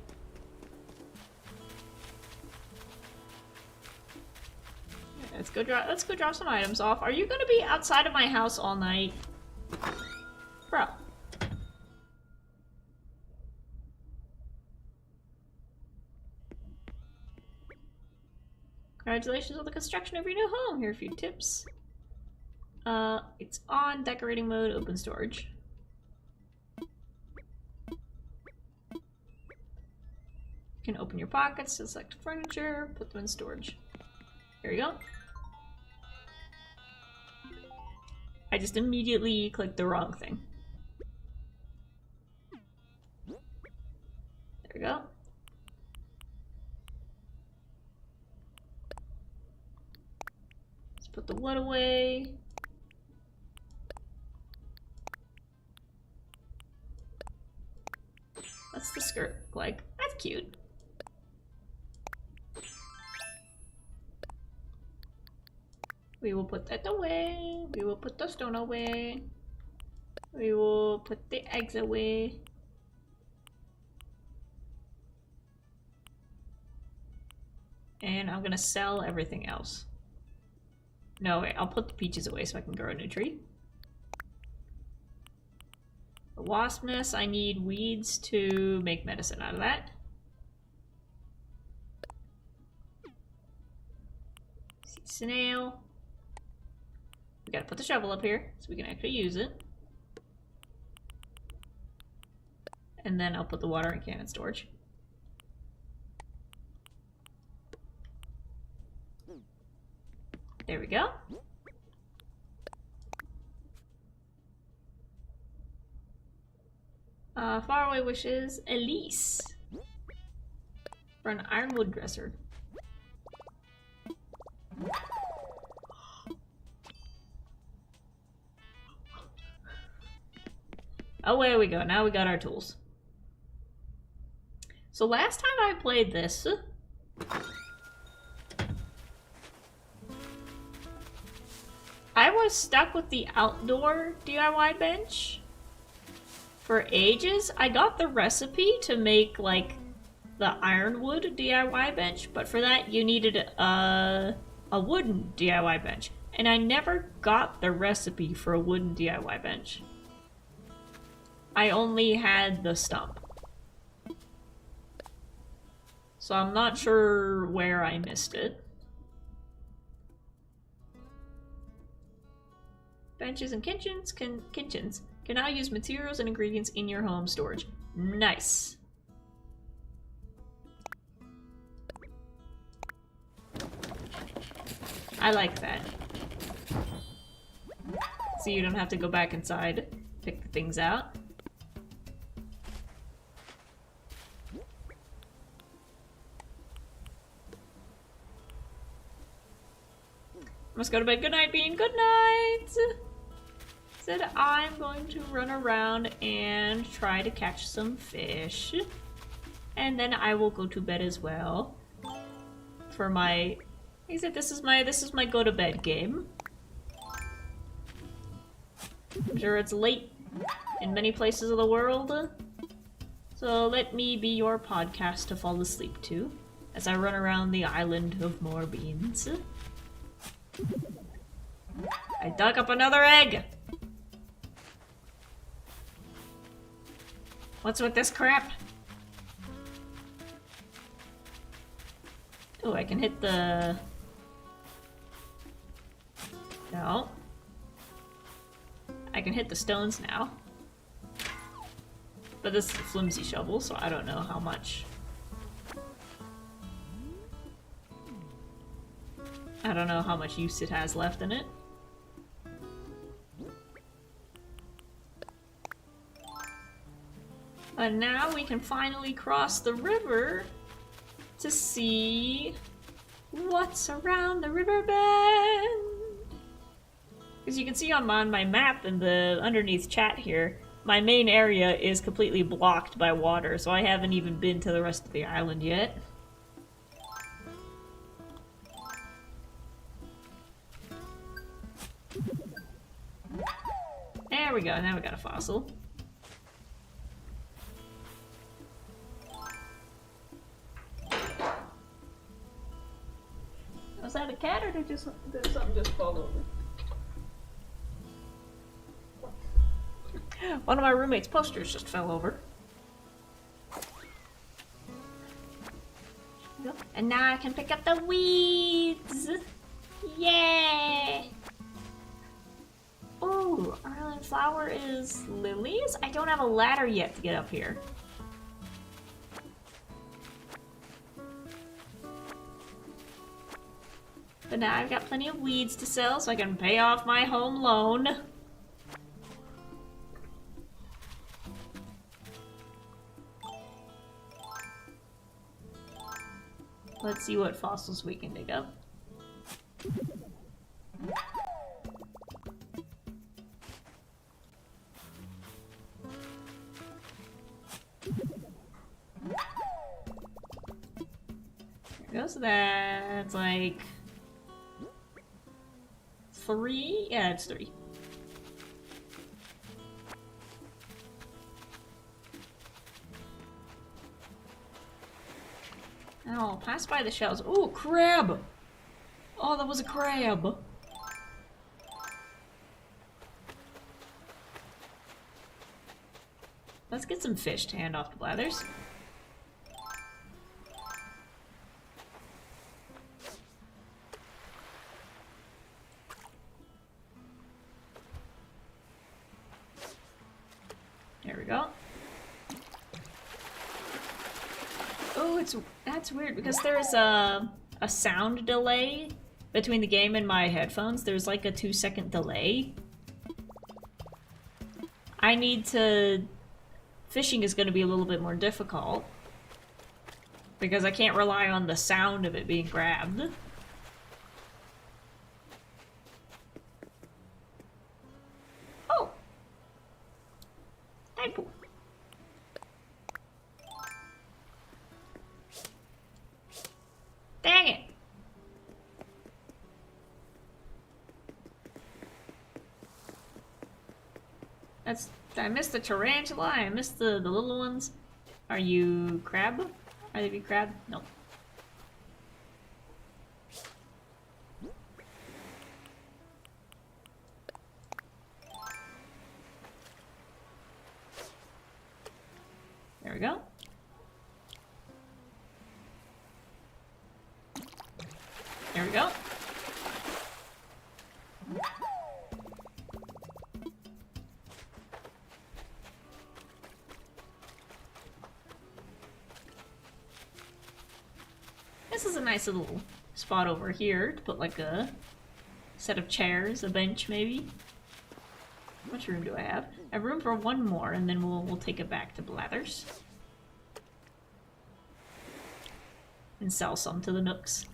Let's go drop some items off. Are you gonna be outside of my house all night? Bro. Congratulations on the construction of your new home. Here are a few tips. It's on decorating mode, open storage. You can open your pockets, select furniture, put them in storage. Here we go. I just immediately clicked the wrong thing. There we go. Let's put the wood away. What's the skirt look like? That's cute. We will put that away. We will put the stone away. We will put the eggs away. And I'm gonna sell everything else. No, wait, I'll put the peaches away so I can grow a new tree. The wasp nest, I need weeds to make medicine out of that. Snail. We gotta put the shovel up here so we can actually use it. And then I'll put the watering can in storage. There we go. Faraway wishes, Elise. For an ironwood dresser. Away we go. Now we got our tools. So last time I played this, I was stuck with the outdoor DIY bench for ages. I got the recipe to make like the ironwood DIY bench, but for that you needed a wooden DIY bench. And I never got the recipe for a wooden DIY bench. I only had the stump. So I'm not sure where I missed it. Benches and kitchens can now use materials and ingredients in your home storage. Nice. I like that. So you don't have to go back inside, pick the things out. Must go to bed. Good night, Bean. Good night! Said I'm going to run around and try to catch some fish. And then I will go to bed as well. For my... He said this is my go to bed game. I'm sure it's late in many places of the world. So let me be your podcast to fall asleep to as I run around the island of more beans. I dug up another egg! What's with this crap? Oh, I can hit the... No. I can hit the stones now. But this is a flimsy shovel, so I don't know how much. I don't know how much use it has left in it. But now we can finally cross the river to see what's around the river bend. As you can see on my map in the underneath chat here, my main area is completely blocked by water, so I haven't even been to the rest of the island yet. There we go, now we got a fossil. Was that a cat or did something just fall over? One of my roommate's posters just fell over. And now I can pick up the weeds! Yay! Ooh, our island flower is lilies? I don't have a ladder yet to get up here. But now I've got plenty of weeds to sell so I can pay off my home loan. Let's see what fossils we can dig up. There goes that. It's like 3? Yeah, it's 3. Oh, pass by the shells. Ooh, crab! Oh, that was a crab! Let's get some fish to hand off to Blathers. There we go. Oh, that's weird because there's a sound delay between the game and my headphones. There's like a 2-second delay. I need to... Fishing is going to be a little bit more difficult because I can't rely on the sound of it being grabbed. Oh! Tadpole. Dang it! I missed the tarantula, I missed the little ones. Are you crab? Are they crab? No. There we go. There we go. This is a nice little spot over here to put like a set of chairs, a bench maybe. How much room do I have? I have room for one more and then we'll take it back to Blathers. And sell some to the Nooks.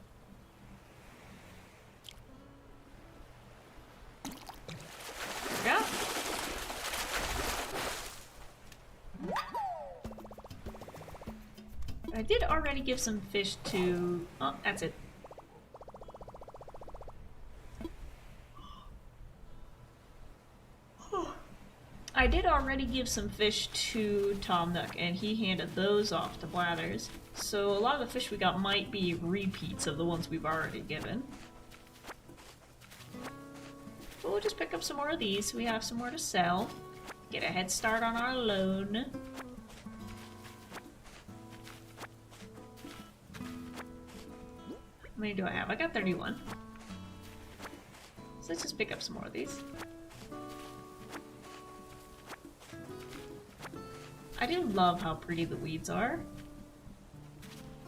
There we go. I did already give some fish to... Oh, that's it. I did already give some fish to Tom Nook, and he handed those off to Blathers. So a lot of the fish we got might be repeats of the ones we've already given. But we'll just pick up some more of these so we have some more to sell. Get a head start on our loan. How many do I have? I got 31. So let's just pick up some more of these. I do love how pretty the weeds are.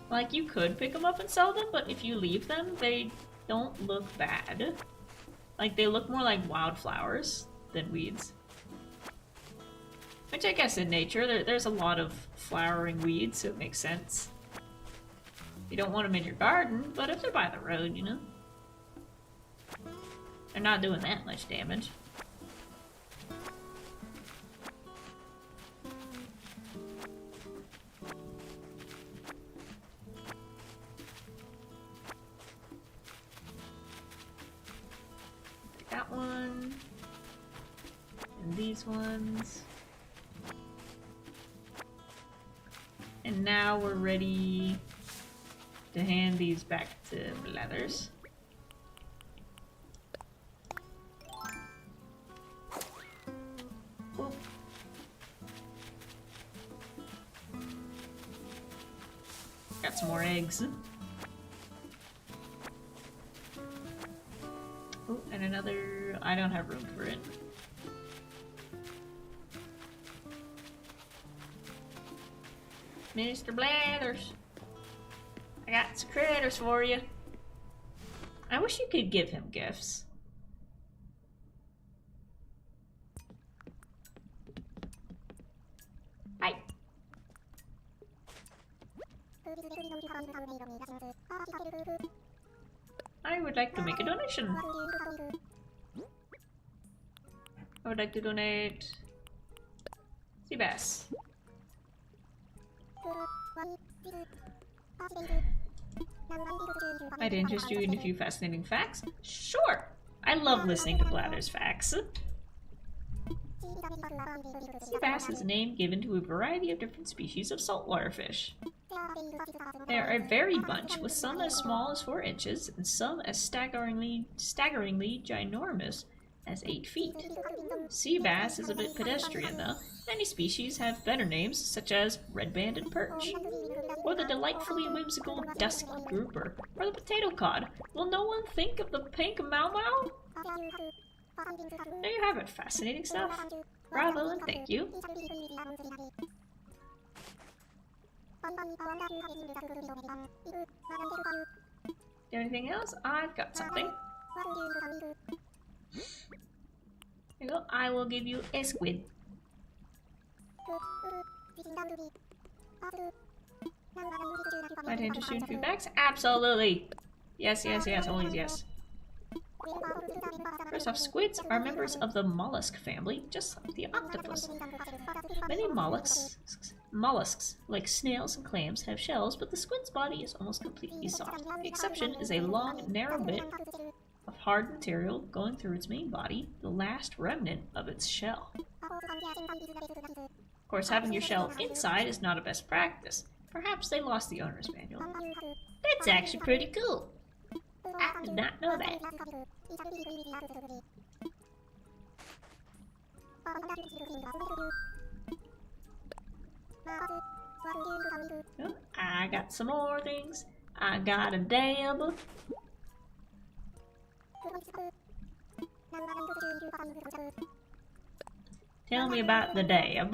Like, you could pick them up and sell them, but if you leave them, they don't look bad. Like, they look more like wildflowers than weeds. Which I guess in nature, there's a lot of flowering weeds, so it makes sense. You don't want them in your garden, but if they're by the road, you know. They're not doing that much damage. That one. And these ones. And now we're ready to hand these back to Blathers. Oop. Got some more eggs. Oh, and another... I don't have room for it. Mr. Blathers, I got some critters for you. I wish you could give him gifts. Hi. I would like to make a donation. I would like to donate sea bass. I'd interest you in a few fascinating facts? Sure! I love listening to Blather's facts. Sea bass is a name given to a variety of different species of saltwater fish. They are a varied bunch, with some as small as 4 inches, and some as staggeringly ginormous as 8 feet. Sea bass is a bit pedestrian, though. Many species have better names, such as red-banded perch, or the delightfully whimsical dusky grouper, or the potato cod. Will no one think of the pink mau-mau? There you have it, fascinating stuff. Bravo and thank you. Anything else? I've got something. Here you go. I will give you a squid. Might interest you in a few facts? Absolutely! Yes, yes, yes, always yes. First off, squids are members of the mollusk family, just like the octopus. Many mollusks, like snails and clams, have shells, but the squid's body is almost completely soft. The exception is a long, narrow bit of hard material going through its main body, the last remnant of its shell. Of course, having your shell inside is not a best practice. Perhaps they lost the owner's manual. That's actually pretty cool. I did not know that. Oh, I got some more things. I got a dab. Tell me about the dab.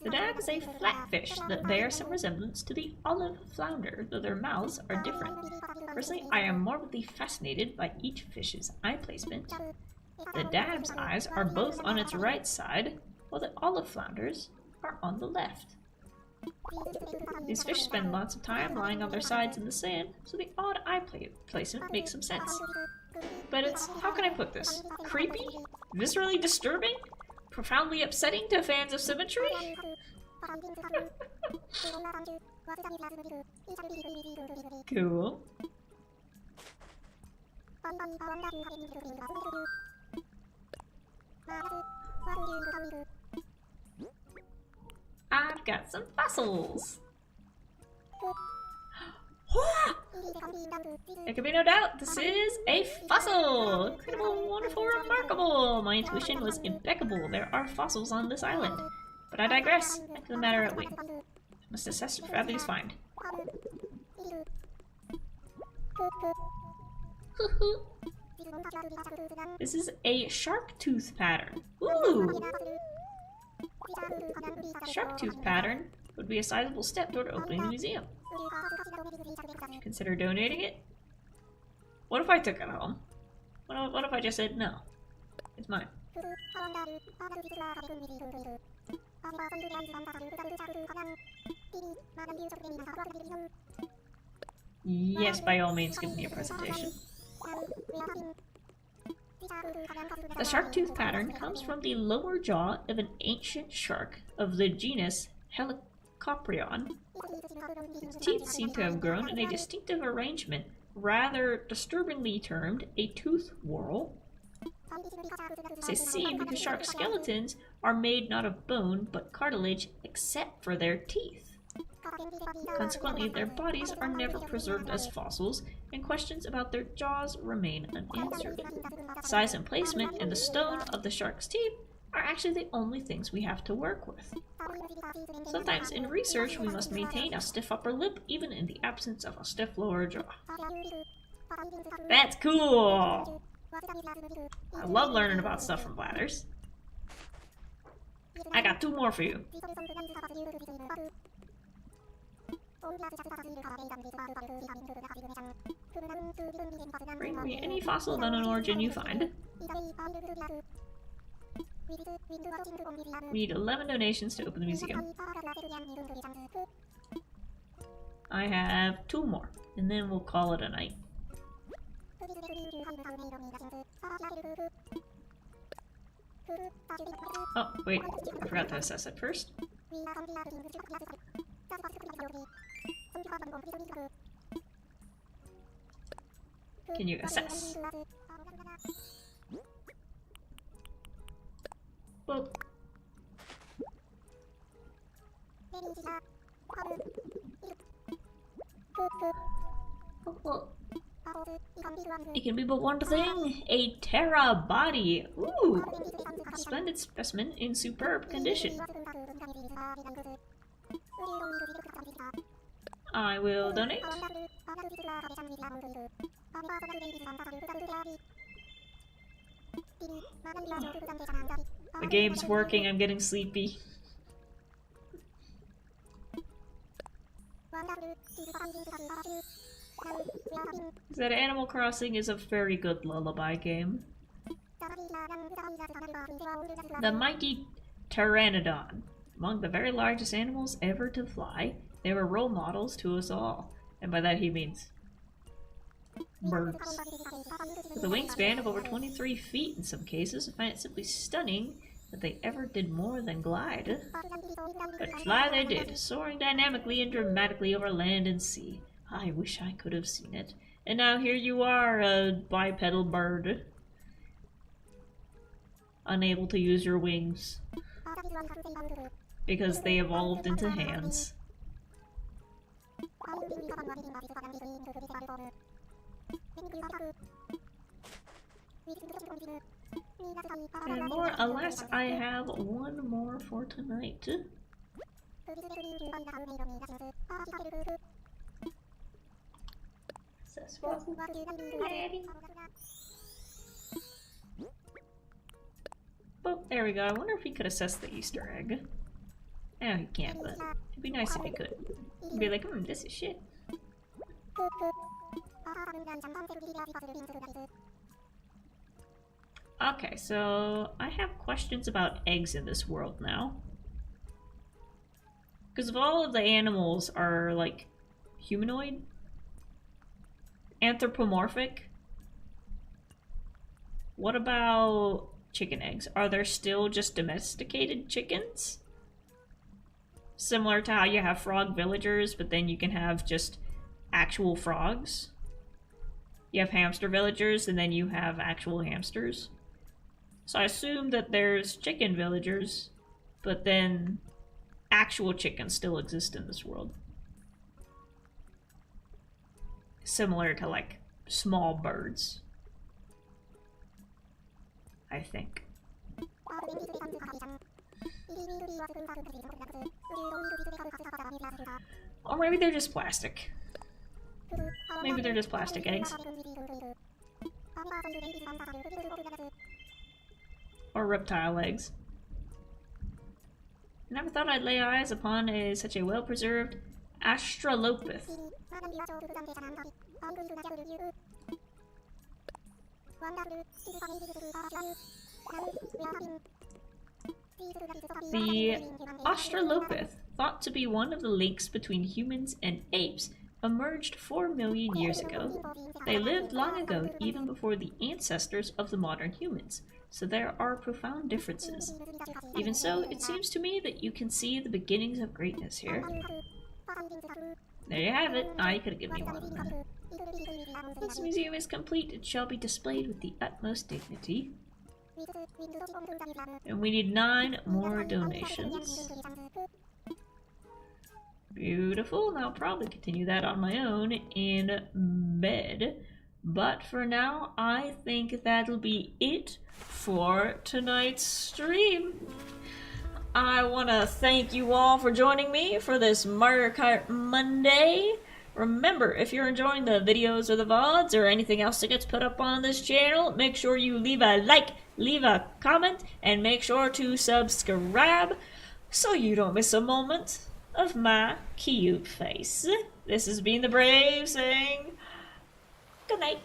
The dab is a flatfish that bears some resemblance to the olive flounder, though their mouths are different. Personally, I am morbidly fascinated by each fish's eye placement. The dab's eyes are both on its right side, while the olive flounders are on the left. These fish spend lots of time lying on their sides in the sand, so the odd eye placement makes some sense. But it's, how can I put this? Creepy? Viscerally disturbing? Profoundly upsetting to fans of symmetry? Cool. I've got some fossils. There can be no doubt, this is a fossil! Incredible, wonderful, remarkable! My intuition was impeccable. There are fossils on this island. But I digress. Back to the matter at wing. Must assess your fabulous find. This is a shark tooth pattern. Ooh! Shark tooth pattern would be a sizable step toward opening the museum. Would you consider donating it? What if I took it home? What if I just said no? It's mine. Yes, by all means, give me a presentation. The shark tooth pattern comes from the lower jaw of an ancient shark of the genus Helicoprion. Its teeth seem to have grown in a distinctive arrangement, rather disturbingly termed a tooth whorl. This is seen because shark skeletons are made not of bone but cartilage except for their teeth. Consequently, their bodies are never preserved as fossils, and questions about their jaws remain unanswered. Size and placement and the stone of the shark's teeth are actually the only things we have to work with. Sometimes in research we must maintain a stiff upper lip even in the absence of a stiff lower jaw. That's cool! I love learning about stuff from bladders. I got 2 more for you. Bring me any fossil of unknown origin you find. We need 11 donations to open the museum. I have 2 more, and then we'll call it a night. Oh, wait, I forgot to assess it first. Can you assess? Boop. Oh. It can be but one thing, a Terra body. Ooh, a splendid specimen in superb condition. I will donate. The game's working, I'm getting sleepy. That Animal Crossing is a very good lullaby game. The mighty Pteranodon. Among the very largest animals ever to fly, they were role models to us all. And by that he means birds. With a wingspan of over 23 feet in some cases, I find it simply stunning that they ever did more than glide. But fly they did, soaring dynamically and dramatically over land and sea. I wish I could have seen it. And now here you are, a bipedal bird. Unable to use your wings. Because they evolved into hands. And more, alas, I have 1 more for tonight. Oh, there we go. I wonder if he could assess the Easter egg. No, he can't, but it'd be nice if he could. He'd be like, this is shit. Okay, so I have questions about eggs in this world now. Because if all of the animals are, like, humanoid, anthropomorphic, what about chicken eggs? Are there still just domesticated chickens? Similar to how you have frog villagers, but then you can have just actual frogs. You have hamster villagers, and then you have actual hamsters. So I assume that there's chicken villagers, but then actual chickens still exist in this world. Similar to, like, small birds. I think. Or maybe they're just plastic. Maybe they're just plastic eggs. Or reptile eggs. Never thought I'd lay eyes upon such a well-preserved Astrolopith. The Australopith, thought to be one of the links between humans and apes, emerged 4 million years ago. They lived long ago, even before the ancestors of the modern humans, so there are profound differences. Even so, it seems to me that you can see the beginnings of greatness here. There you have it. Ah, you could have given me one. Once the museum is complete, it shall be displayed with the utmost dignity. And we need 9 more donations. Beautiful, and I'll probably continue that on my own in bed. But for now, I think that'll be it for tonight's stream. I want to thank you all for joining me for this Mario Kart Monday. Remember, if you're enjoying the videos or the VODs or anything else that gets put up on this channel, make sure you leave a like, leave a comment, and make sure to subscribe so you don't miss a moment of my cute face. This has been the Brave saying good night.